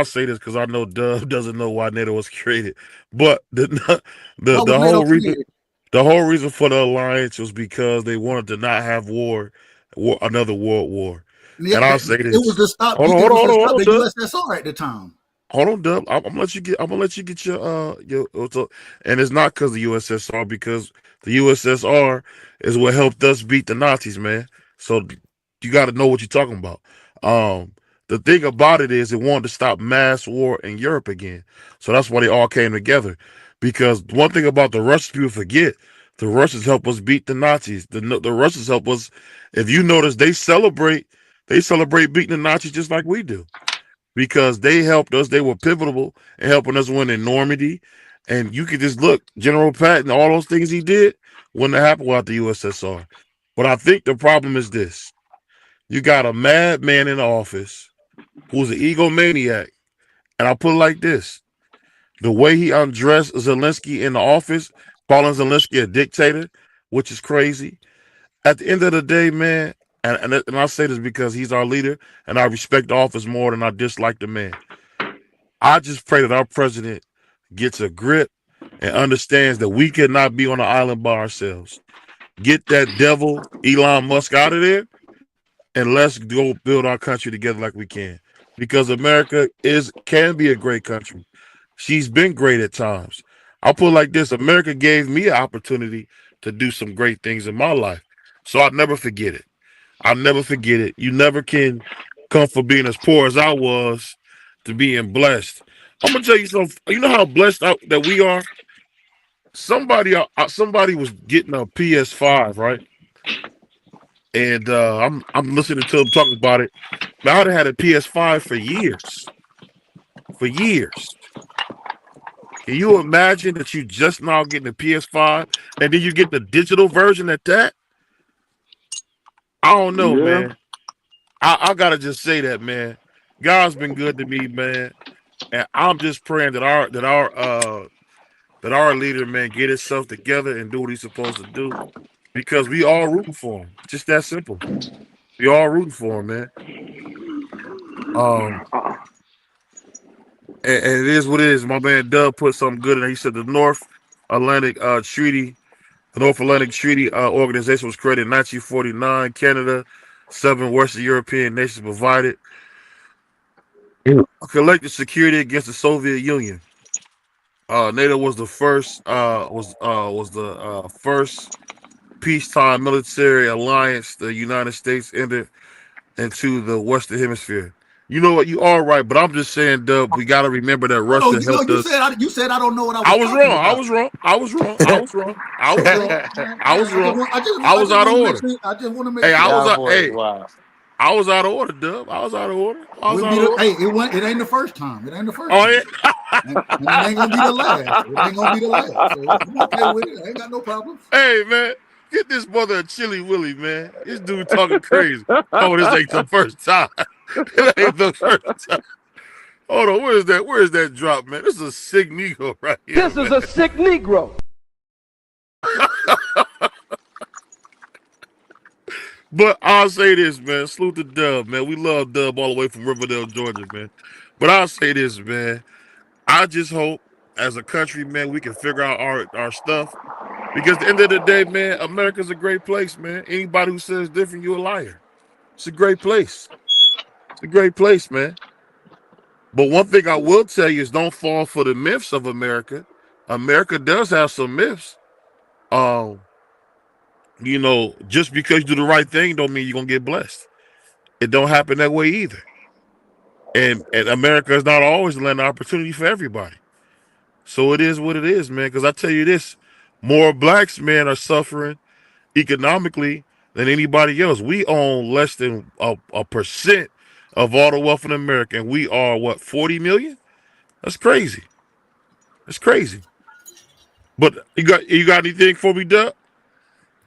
say this because I know Dub doesn't know why NATO was created, but the Why was NATO created? the whole reason for the alliance was because they wanted to not have another world war. Yeah, And I'll say it was this: to stop. hold on, It hold on, was to hold stop on, the Dub. USSR at the time. Hold on, Dub. I'm gonna let you get. I'm gonna let you get your. And it's not because the USSR, because the USSR is what helped us beat the Nazis, man. So you got to know what you're talking about. Um, the thing about it is, it wanted to stop mass war in Europe again. So that's why they all came together. Because one thing about the Russians, people forget, the Russians helped us beat the Nazis. The Russians help us. If you notice, they celebrate beating the Nazis just like we do, because they helped us. They were pivotal in helping us win in Normandy. And you could just look, General Patton, all those things he did wouldn't have happened without the USSR. But I think the problem is this: you got a madman in the office who's an egomaniac. And I'll put it like this: the way he undressed Zelensky in the office, calling Zelensky a dictator, which is crazy. At the end of the day, man, and I say this because he's our leader, and I respect the office more than I dislike the man. I just pray that our president gets a grip and understands that we cannot be on an island by ourselves. Get that devil Elon Musk out of there, and let's go build our country together like we can. Because America can be a great country. She's been great at times. I'll put it like this: America gave me an opportunity to do some great things in my life. So I'll never forget it. I'll never forget it. You never can come from being as poor as I was to being blessed. I'm gonna tell you something. You know how blessed that we are. Somebody was getting a PS5, right? And I'm listening to them talking about it. Man, I'd have had a PS5 for years. For years. Can you imagine that you just now getting a PS5 and then you get the digital version at that? I don't know, Yeah. man. I gotta just say that, man. God's been good to me, man. And I'm just praying that our leader, man, get himself together and do what he's supposed to do. Because we all rooting for him. Just that simple. We all rooting for him, man. Um, and it is what it is. My man Dub put something good in there. He said Atlantic Treaty, the North Atlantic Treaty Organization was created in 1949. Canada, 7 Western European nations provided collective security against the Soviet Union. NATO was the first peacetime military alliance the United States entered into the Western Hemisphere. You know what? You are right, but I'm just saying, Dub, we got to remember that Hold on, Russia helped us. you said I don't know what I I was was talking wrong. I about. was wrong. I was wrong. I was wrong. I was wrong. I was wrong. I I was just out of want to make order. sure. I just want to make Hey, sure. Wow. I was out of order, Dub. I was out of order. I was out of order. Hey, it ain't the first time. It ain't the first Oh time. yeah. And it ain't gonna be the last. It ain't gonna be the last. So I'm okay with it. I ain't got no problems. Hey man, get this brother a chili willy, man. This dude talking crazy. Oh, this ain't the first time. It ain't the first time. Hold on, where is that? Where is that drop, man? This is a sick Negro right here, This is man. a sick Negro. But I'll say this, man. Salute to Dub, man. We love Dub all the way from Riverdale, Georgia, man. But I'll say this, man. I just hope as a country, man, we can figure out our stuff. Because at the end of the day, man, America's a great place, man. Anybody who says different, you're a liar. It's a great place. It's a great place, man. But one thing I will tell you is don't fall for the myths of America. America does have some myths. Um, just because you do the right thing don't mean you're gonna get blessed. It don't happen that way either. and America is not always a land of opportunity for everybody. So it is what it is, man. Because I tell you this, more blacks, man, are suffering economically than anybody else. We own less than a percent of all the wealth in America, and we are what 40 million. That's crazy. That's crazy. But you got anything for me, Duck?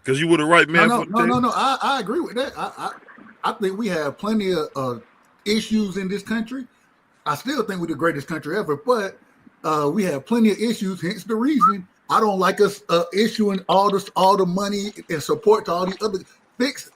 Because you were the right No, man no, for the no, no, table. no. I agree with that. I think we have plenty of issues in this country. I still think we're the greatest country ever, but we have plenty of issues. Hence the reason I don't like us issuing all the money and support to all these other fix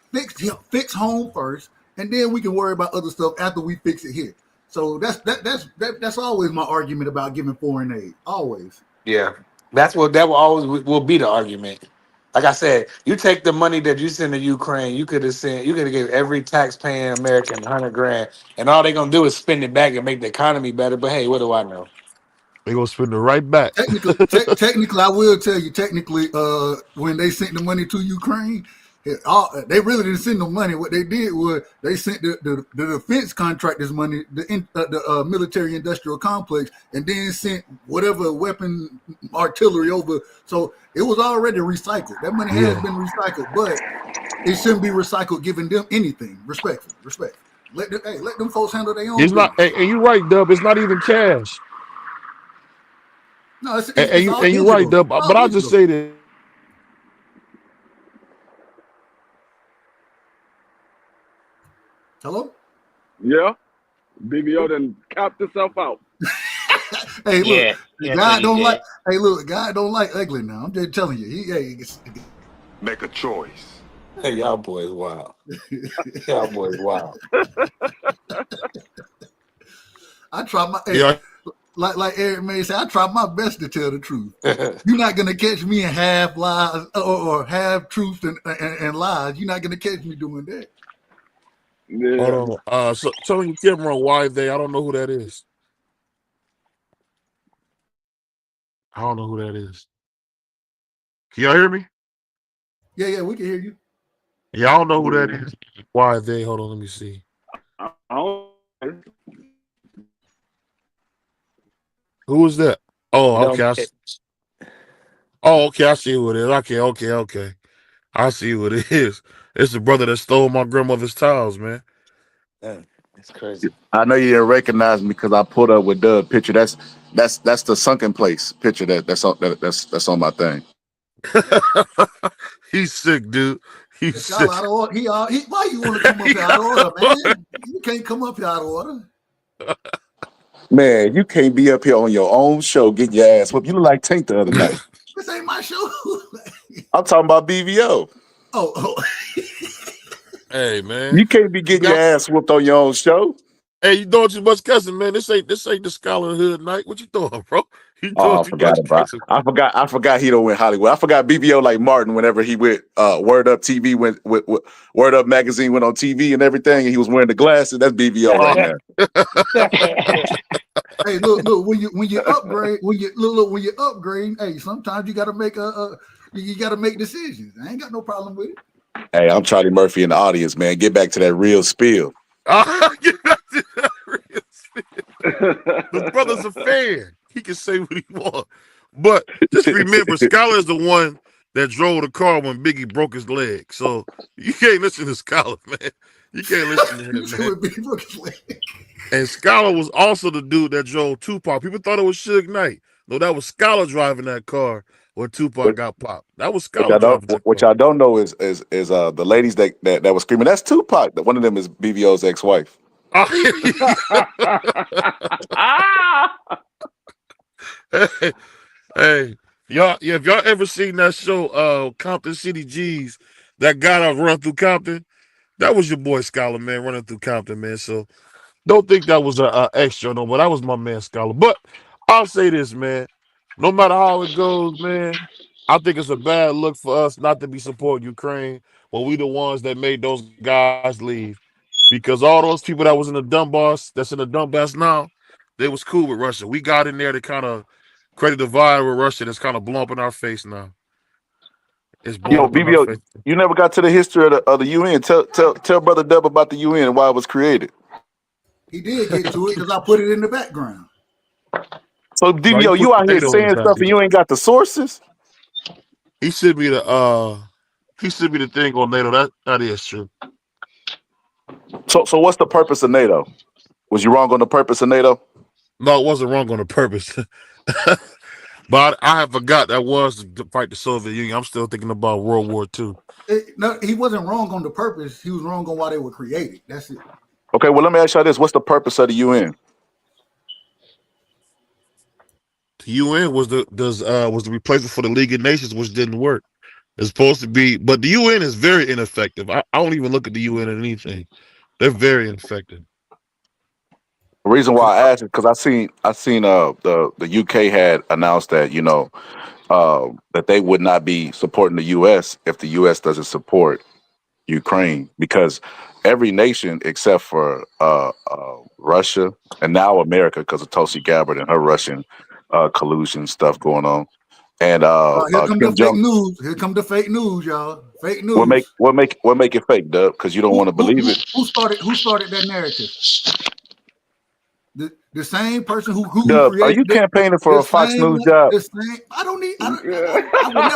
home first, and then we can worry about other stuff after we fix it here. So that's always my argument about giving foreign aid. Always. Yeah, that will always will be the argument. Like I said, you take the money that you send to Ukraine, you could have given every tax-paying American 100 grand, and all they're gonna do is spend it back and make the economy better. But hey, what do I know? They gonna spend it right back. Technically, I will tell you. Technically, when they sent the money to Ukraine, they really didn't send no money. What they did was they sent the defense contractors money, the military industrial complex, and then sent whatever weapon artillery over. So it was already recycled. That money has Yeah. been recycled, but it shouldn't be recycled giving them anything. Respect. Let them folks handle their own It's not, business. and you're right, Dub. It's not even cash. No, And, and it's you all and you're right, digital. Dub. All But I'll just digital. say this. Hello. Yeah, BBO then capped himself out. Hey, look, Yeah, yes, sir, God you don't like. did. Hey, look, God don't like ugly. Now I'm just telling you. Make a choice. Hey, y'all boys, wow. Y'all boys, wow. I try my. Hey, Yeah, like Eric May said, I try my best to tell the truth. You're not gonna catch me in half lies or half truth and lies. You're not gonna catch me doing that. Yeah, hold on. So telling Cameron why they. I don't know who that is. I don't know who that is. Can y'all hear me? Yeah, we can hear you. Yeah, I don't know who that yeah. is. Why they? Hold on, let me see. I don't, Who is that? Oh, Don't. okay. Oh, okay. I see who it is. Okay. I see who it is. It's the brother that stole my grandmother's towels, man. It's crazy. I know you didn't recognize me because I pulled up with Doug picture. That's the sunken place picture that's on my thing. He's sick, dude. He's Yeah, Scholar sick. out of order. Why you want to come up here out of order, man? You can't come up here out of order. Man, you can't be up here on your own show getting your ass whooped. You look like Tank the other night. This ain't my show. I'm talking about BVO. oh. Hey, man. You can't be getting your Now, ass whooped on your own show. hey, you doing too much cussing, man. This ain't the Scholar Hood night. What you doing, bro? You doing Oh, I too forgot much about. cussing. I forgot he don't win Hollywood. I forgot BVO like Martin whenever he went Word Up TV went with Word Up magazine went on TV and everything, and he was wearing the glasses. That's BVO Oh. right now. Hey, look. When you upgrade, when you upgrade, hey, sometimes you got to make you got to make decisions. I ain't got no problem with it. Hey, I'm Charlie Murphy in the audience, man. Get back to that real spill. Get back to that real shit. The brother's a fan. He can say what he wants. But just remember, Scholar is the one that drove the car when Biggie broke his leg. So you can't listen to Scholar, man. You can't listen to You him, say man. what Big Brooks like. And Scholar was also the dude that drove Tupac. People thought it was Suge Knight. No, that was Scholar driving that car when Tupac What got popped. That was Scholar driving that what car. y'all don't know is the ladies that was screaming. That's Tupac. One of them is BVO's ex-wife. hey, hey, y'all, yeah, if y'all ever seen that show, Compton City G's, that guy that run through Compton, that was your boy Scholar, man, running through Compton, man. So don't think that was a extra, no, but that was my man Scholar. But I'll say this, man. No matter how it goes, man, I think it's a bad look for us not to be supporting Ukraine when we the ones that made those guys leave. Because all those people that was in the Donbass now, they was cool with Russia. We got in there to kind of create a divide with Russia that's kind of blowing up in our face now. It's blowing Yo, up in our BVO, face. you never got to the history of the UN. Tell Brother Dub about the UN and why it was created. He did get to it because I put it in the background. So No, he DVO, put you out here NATO in the saying stuff and background. you ain't got the sources. He sent me the thing on NATO. That is true. So what's the purpose of NATO? Was you wrong on the purpose of NATO? No, it wasn't wrong on the purpose. But I have forgot that was to fight the Soviet Union. I'm still thinking about World War II. No, he wasn't wrong on the purpose. He was wrong on why they were created. That's it. Okay, well let me ask you this: what's the purpose of the UN? The UN was the replacement for the League of Nations, which didn't work. It's supposed to be, but the UN is very ineffective. I don't even look at the UN at anything. They're very ineffective. The reason why I asked is because I seen the UK had announced that that they would not be supporting the US if the US doesn't support Ukraine, because every nation except for Russia and now America, because of Tulsi Gabbard and her Russian collusion stuff going on, and Here come the Kim fake Jong. news. Here come the fake news, y'all. Fake What make news. what make what make it fake, Dub? Because you don't want to believe it. Who started that narrative? The same person who Dub, are you created it. campaigning for The a Fox same News one. job? The same. I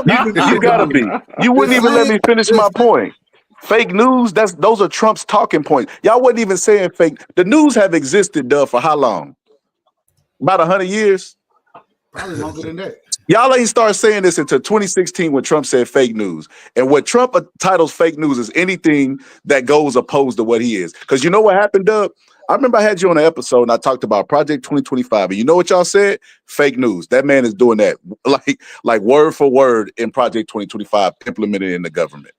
would never even You go to gotta news. be. You The wouldn't even let same. me finish The my same. point. Fake news, those are Trump's talking points. Y'all wasn't even saying fake. The news have existed, Dub, for how long? About 100 years? Probably longer than that. Y'all ain't start saying this until 2016 when Trump said fake news. And what Trump titles fake news is anything that goes opposed to what he is. Because you know what happened, Dub? I remember I had you on an episode and I talked about Project 2025. And you know what y'all said? Fake news. That man is doing that like word for word in Project 2025, implemented in the government.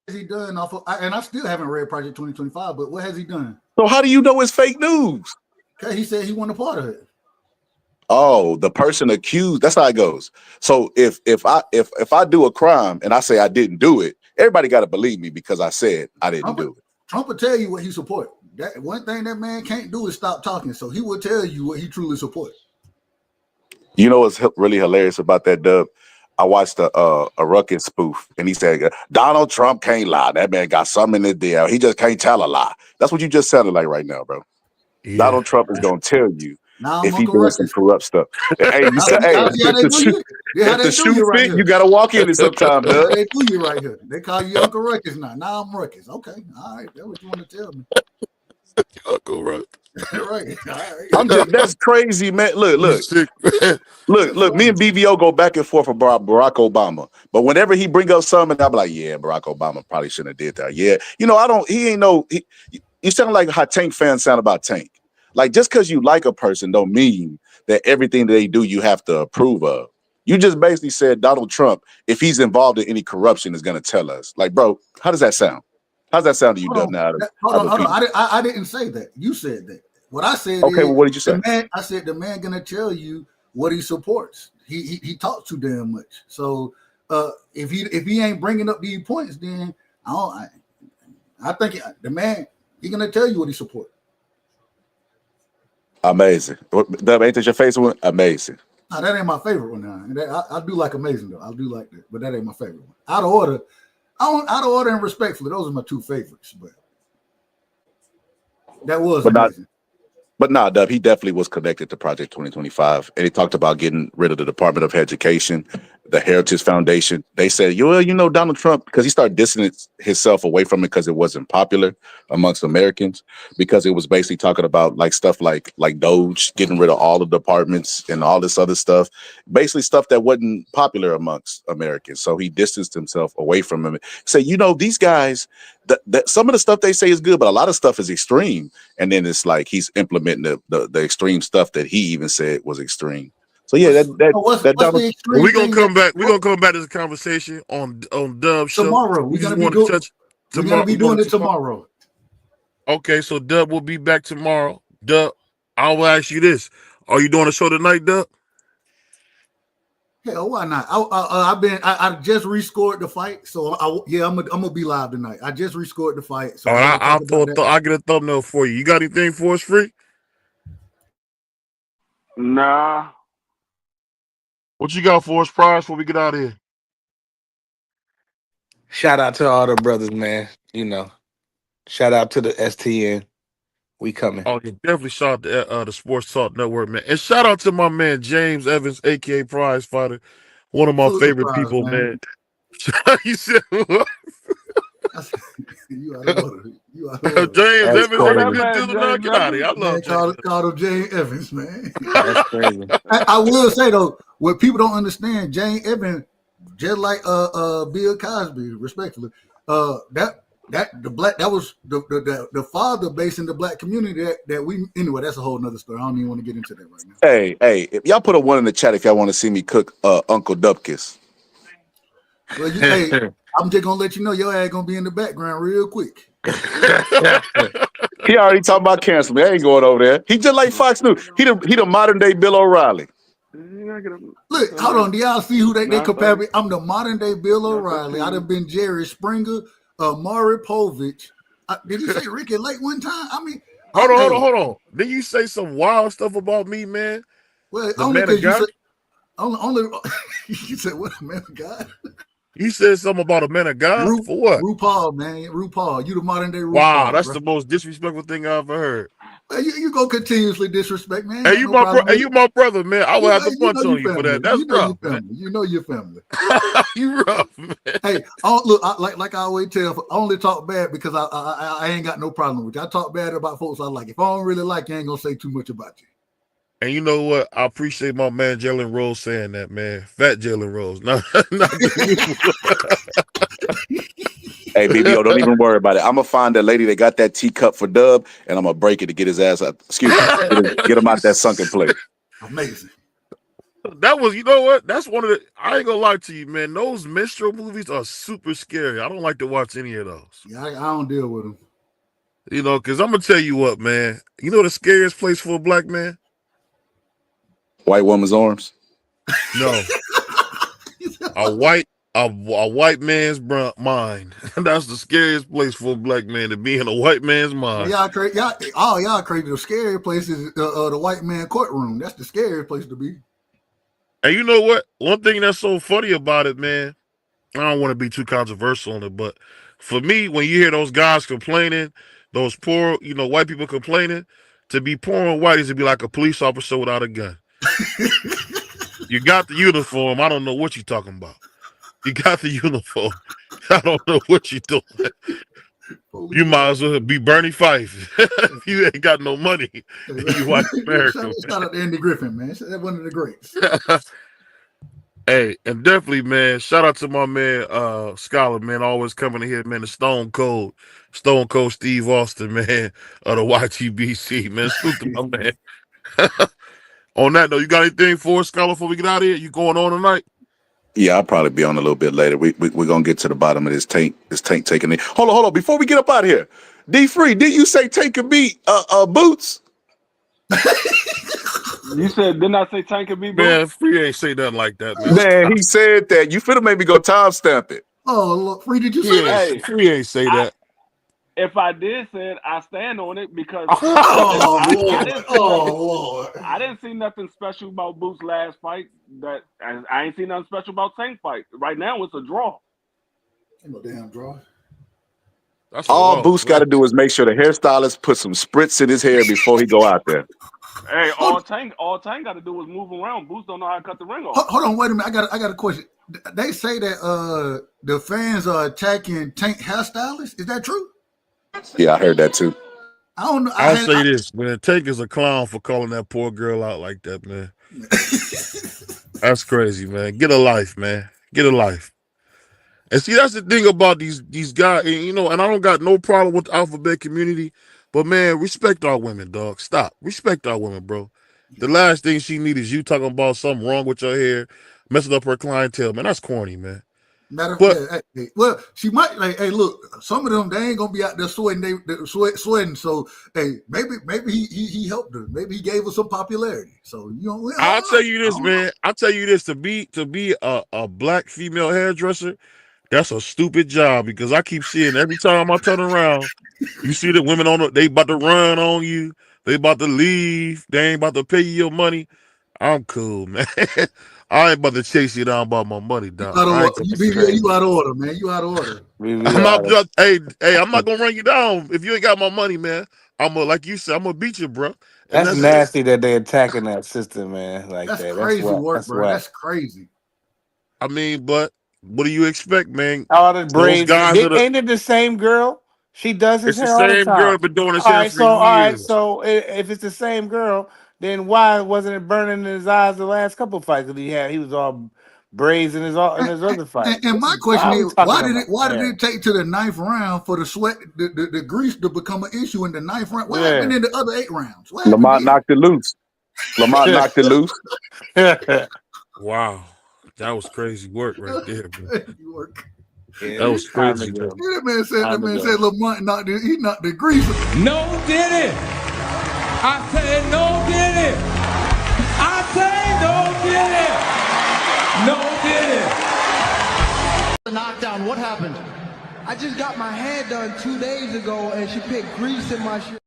What has he done and I still haven't read Project 2025, but what has he done? So how do you know it's fake news? Okay, he said he wasn't a part of it. Oh, the person accused. That's how it goes. So if I do a crime and I say I didn't do it, everybody got to believe me because I said I didn't do it. Trump will tell you what he support. That one thing that man can't do is stop talking. So he will tell you what he truly supports. You know what's really hilarious about that, Dub? I watched a Ruckus spoof, and he said Donald Trump can't lie. That man got something in his deal. He just can't tell a lie. That's what you just sounded like right now, bro. Yeah. Donald Trump is gonna tell you now if he doing some corrupt stuff. Hey, you say, hey, if the shoe right fit, here. you gotta walk in it sometime, Dub. They do you right here. They call you Uncle Ruckus now. Now I'm Ruckus. Okay, all right. That's what you want to tell me. Uncle Ruckus. Right. All right. That's crazy, man. Look. Look, me and BVO go back and forth about Barack Obama. But whenever he bring up something, I'm like, yeah, Barack Obama probably shouldn't have did that. Yeah. You sound like how Tank fans sound about Tank. Like, just because you like a person don't mean that everything that they do you have to approve of. You just basically said Donald Trump, if he's involved in any corruption, is going to tell us. Like, bro, how does that sound? How's that sound to you, Dub? Now, hold on. I didn't say that. You said that. What I said okay, is, well, what did you say? I said the man gonna tell you what he supports. He talks too damn much. So if he ain't bringing up these points, then I think the man he gonna tell you what he supports. Amazing. Dub, ain't that your favorite one? Amazing. No, that ain't my favorite one. Now I do like Amazing though. I do like that, but that ain't my favorite one. Out of order, out of order and respectfully, those are my two favorites. But that was amazing. But nah, Dub, he definitely was connected to Project 2025. And he talked about getting rid of the Department of Education, the Heritage Foundation. They said, Donald Trump, because he started distancing himself away from it because it wasn't popular amongst Americans, because it was basically talking about like stuff like Doge, getting rid of all the departments and all this other stuff, basically stuff that wasn't popular amongst Americans. So he distanced himself away from him. Say, these guys, that some of the stuff they say is good, but a lot of stuff is extreme. And then it's like he's implementing the extreme stuff that he even said was extreme. So yeah, we're gonna come back. We're gonna come back to this conversation on Dub show. Tomorrow. We're gonna be doing it tomorrow. Okay, so Dub will be back tomorrow. Dub, I'll ask you this: are you doing a show tonight, Dub? Hell, why not? I just rescored the fight, so I'm gonna be live tonight. I just rescored the fight, so I'll get a thumbnail for you. You got anything for us, Free? Nah. What you got for us, Prize, before we get out of here? Shout out to all the brothers, man. Shout out to the STN. We coming. Oh, yeah, definitely shout out to the Sports Talk Network, man. And shout out to my man James Evans, aka Prize Fighter, one of my Salute the favorite prize, people, man. man. You said what? You out of order. You out of order. James That's Evans What ain't a that crazy. good man, deal. Now James get out of here. I Evans? love Man, James. call him Jane Evans, man. That's crazy. I will say though, what people don't understand, Jane Evans, just like Bill Cosby, respectfully, that was the father base in the black community that we anyway. That's a whole nother story. I don't even want to get into that right now. Hey, if y'all put a 1 in the chat if y'all want to see me cook Uncle Dupkis. Well, hey, I'm just gonna let you know your ass gonna be in the background real quick. He already talking about canceling me. I ain't going over there. He just like Fox News. He the modern day Bill O'Reilly. Look, hold on. Do y'all see who they compare 9:30. me? I'm the modern day Bill O'Reilly. 9:15. I'd have been Jerry Springer, Maury Povich. Did he say Ricky Lake one time? I mean, hold hey, on. Did you say some wild stuff about me, man? well, The only man of because you God? said only you said what a man of God. You said something about a man of God? For what? RuPaul, man, RuPaul. You the modern day RuPaul. Wow, that's bro. the most disrespectful thing I ever heard. Well, you go continuously disrespect, man. Hey, Ain't got no problem with you it. my brother, man. I would have to You punch know on your you for family. that. That's You know your rough, man. family. You know your family. You rough, man. Hey, look, like I always tell, I only talk bad because I ain't got no problem with you. I talk bad about folks I like. If I don't really like you, I ain't gonna say too much about you. And you know what? I appreciate my man Jalen Rose saying that, man. Fat Jalen Rose. Not the new. Hey, BBO, don't even worry about it. I'm gonna find that lady that got that teacup for Dub, and I'm gonna break it to get his ass up. Excuse me, get him out that sunken place. Amazing. That was, you know what? That's one of the. I ain't gonna lie to you, man. Those minstrel movies are super scary. I don't like to watch any of those. Yeah, I don't deal with them. You know, because I'm gonna tell you what, man. You know the scariest place for a black man? White woman's arms. No, a white man's mind. That's the scariest place for a black man, to be in a white man's mind. Y'all crazy. Y'all crazy. The scary place is the white man courtroom. That's the scariest place to be. And you know what? One thing that's so funny about it, man. I don't want to be too controversial on it, but for me, when you hear those guys complaining, those poor, white people complaining, to be poor and white is to be like a police officer without a gun. You got the uniform. I don't know what you're talking about. You got the uniform. I don't know what you're doing. You might as well be Bernie Fife. You ain't got no money. You white American. Shout out to Andy Griffin, man. That's one of the greats. Hey, and definitely, man, shout out to my man, Scholar, man, always coming in here, man, the Stone Cold Steve Austin, man, of the YTBC, man. Salute to my man. On that note, you got anything for us, Scholar, before we get out of here? You going on tonight? Yeah, I'll probably be on a little bit later. We're gonna get to the bottom of this tank taking it. Hold on. Before we get up out of here, D Free, did you say Tank could beat Boots? You said, didn't I say Tank could be Boots? Man, Free ain't say nothing like that, man. Man, he said that. You finna make me go timestamp it. Oh, look, Free, did you say that? Hey, Free ain't say that. If I did say it, I stand on it because Oh, I Lord. didn't see Lord. I didn't see nothing special about Boots' last fight. That I ain't seen nothing special about Tank fight. Right now, it's a draw. Ain't no damn draw. That's All Boots got to do is make sure the hairstylist put some spritz in his hair before he go out there. Hey, all Tank got to do is move around. Boots don't know how to cut the ring off. Hold on, wait a minute. I got a question. They say that the fans are attacking Tank hairstylists. Is that true? Yeah, I heard that too. I don't know. I'll say this, man. Tank is a clown for calling that poor girl out like that, man. That's crazy, man. Get a life, man. Get a life. And see, that's the thing about these guys, and I don't got no problem with the alphabet community, but man, respect our women, dog. Stop. Respect our women, bro. The last thing she needs is you talking about something wrong with your hair, messing up her clientele, man. That's corny, man. Well, she might hey, look, some of them they ain't gonna be out there sweating, sweating. So, hey, maybe he helped her. Maybe he gave her some popularity. So I'll tell you this, man. I'll tell you this: to be a black female hairdresser, that's a stupid job because I keep seeing every time I turn around, you see the women they about to run on you, they about to leave, they ain't about to pay you your money. I'm cool, man. I ain't about to chase you down about my money, dog. You out of order, man. You out of order. I'm not just, hey, I'm not gonna run you down if you ain't got my money, man. I'm gonna, like you said, I'm gonna beat you, bro. And That's that's it. nasty that they attacking that system, man, like That's that. That's crazy whack. work, That's bro. whack. That's crazy. I mean, but what do you expect, man? All the Those braids. guys are the. Ain't it the same girl? She does his It's the hair all the same girl time. that been doing his All hair right, for so years. if it's the same girl, then why wasn't it burning in his eyes the last couple fights that he had? He was all braids in in his other fight. And my Why question are we is, talking about why did hair? it take to the ninth round for the sweat, the grease to become an issue in the ninth round? What happened Yeah. in the other 8 rounds? What happened Lamont there? knocked it loose. Lamont knocked it loose. Yeah, Wow, that was crazy work right there, bro. Crazy work. That was it's time to crazy go. work. That Time to man go. said Lamont he knocked the grease. No did it. I said no did it. I say no did it. No did it. The knockdown, what happened? I just got my hair done 2 days ago and she put grease in my shit.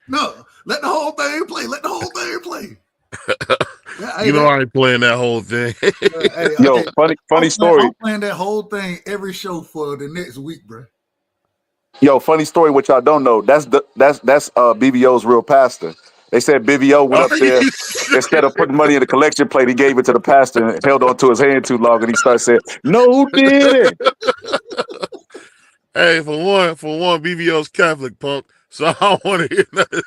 No, let the whole thing play. Let the whole thing play. Yeah, You know I ain't playing that whole thing. Yo, funny story. I'm playing that whole thing every show for the next week, bro. Yo, funny story. What y'all don't know? That's BBO's real pastor. They said BBO went Are up there you instead of putting money in the collection plate. He gave it to the pastor and held on to his hand too long, and he started saying, "No, who did it?" Hey, for one, BBO's Catholic, punk. So I don't want to hear nothing.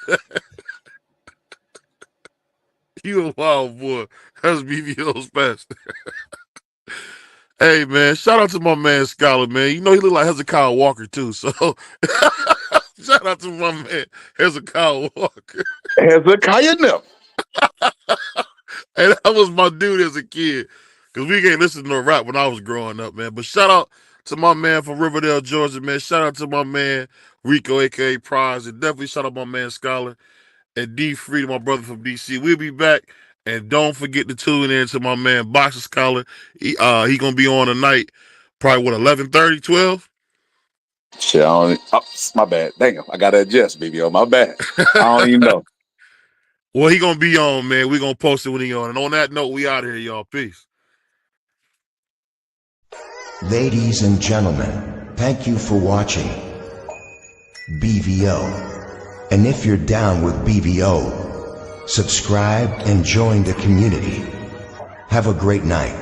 You a wild boy. That's BBO's pastor. Hey, man, shout out to my man Scholar, man. You know he look like Hezekiah Walker too. So shout out to my man Hezekiah Walker. Hezekiah them. Hey, that was my dude as a kid. Cause we can't listen to rap when I was growing up, man. But shout out to my man from Riverdale, Georgia, man. Shout out to my man Rico, aka Prize, and definitely shout out my man Scholar and D Free, my brother from DC. We'll be back. And don't forget to tune in to my man Boxer Scholar. He gonna be on tonight, probably what 11:30, 12. Shit, I don't. Oh, my bad. Damn, I gotta adjust, BBO. My bad. I don't even know. Well, he gonna be on, man. We gonna post it when he on. And on that note, we out here, y'all. Peace. Ladies and gentlemen, thank you for watching BVO. And if you're down with BVO, subscribe and join the community. Have a great night.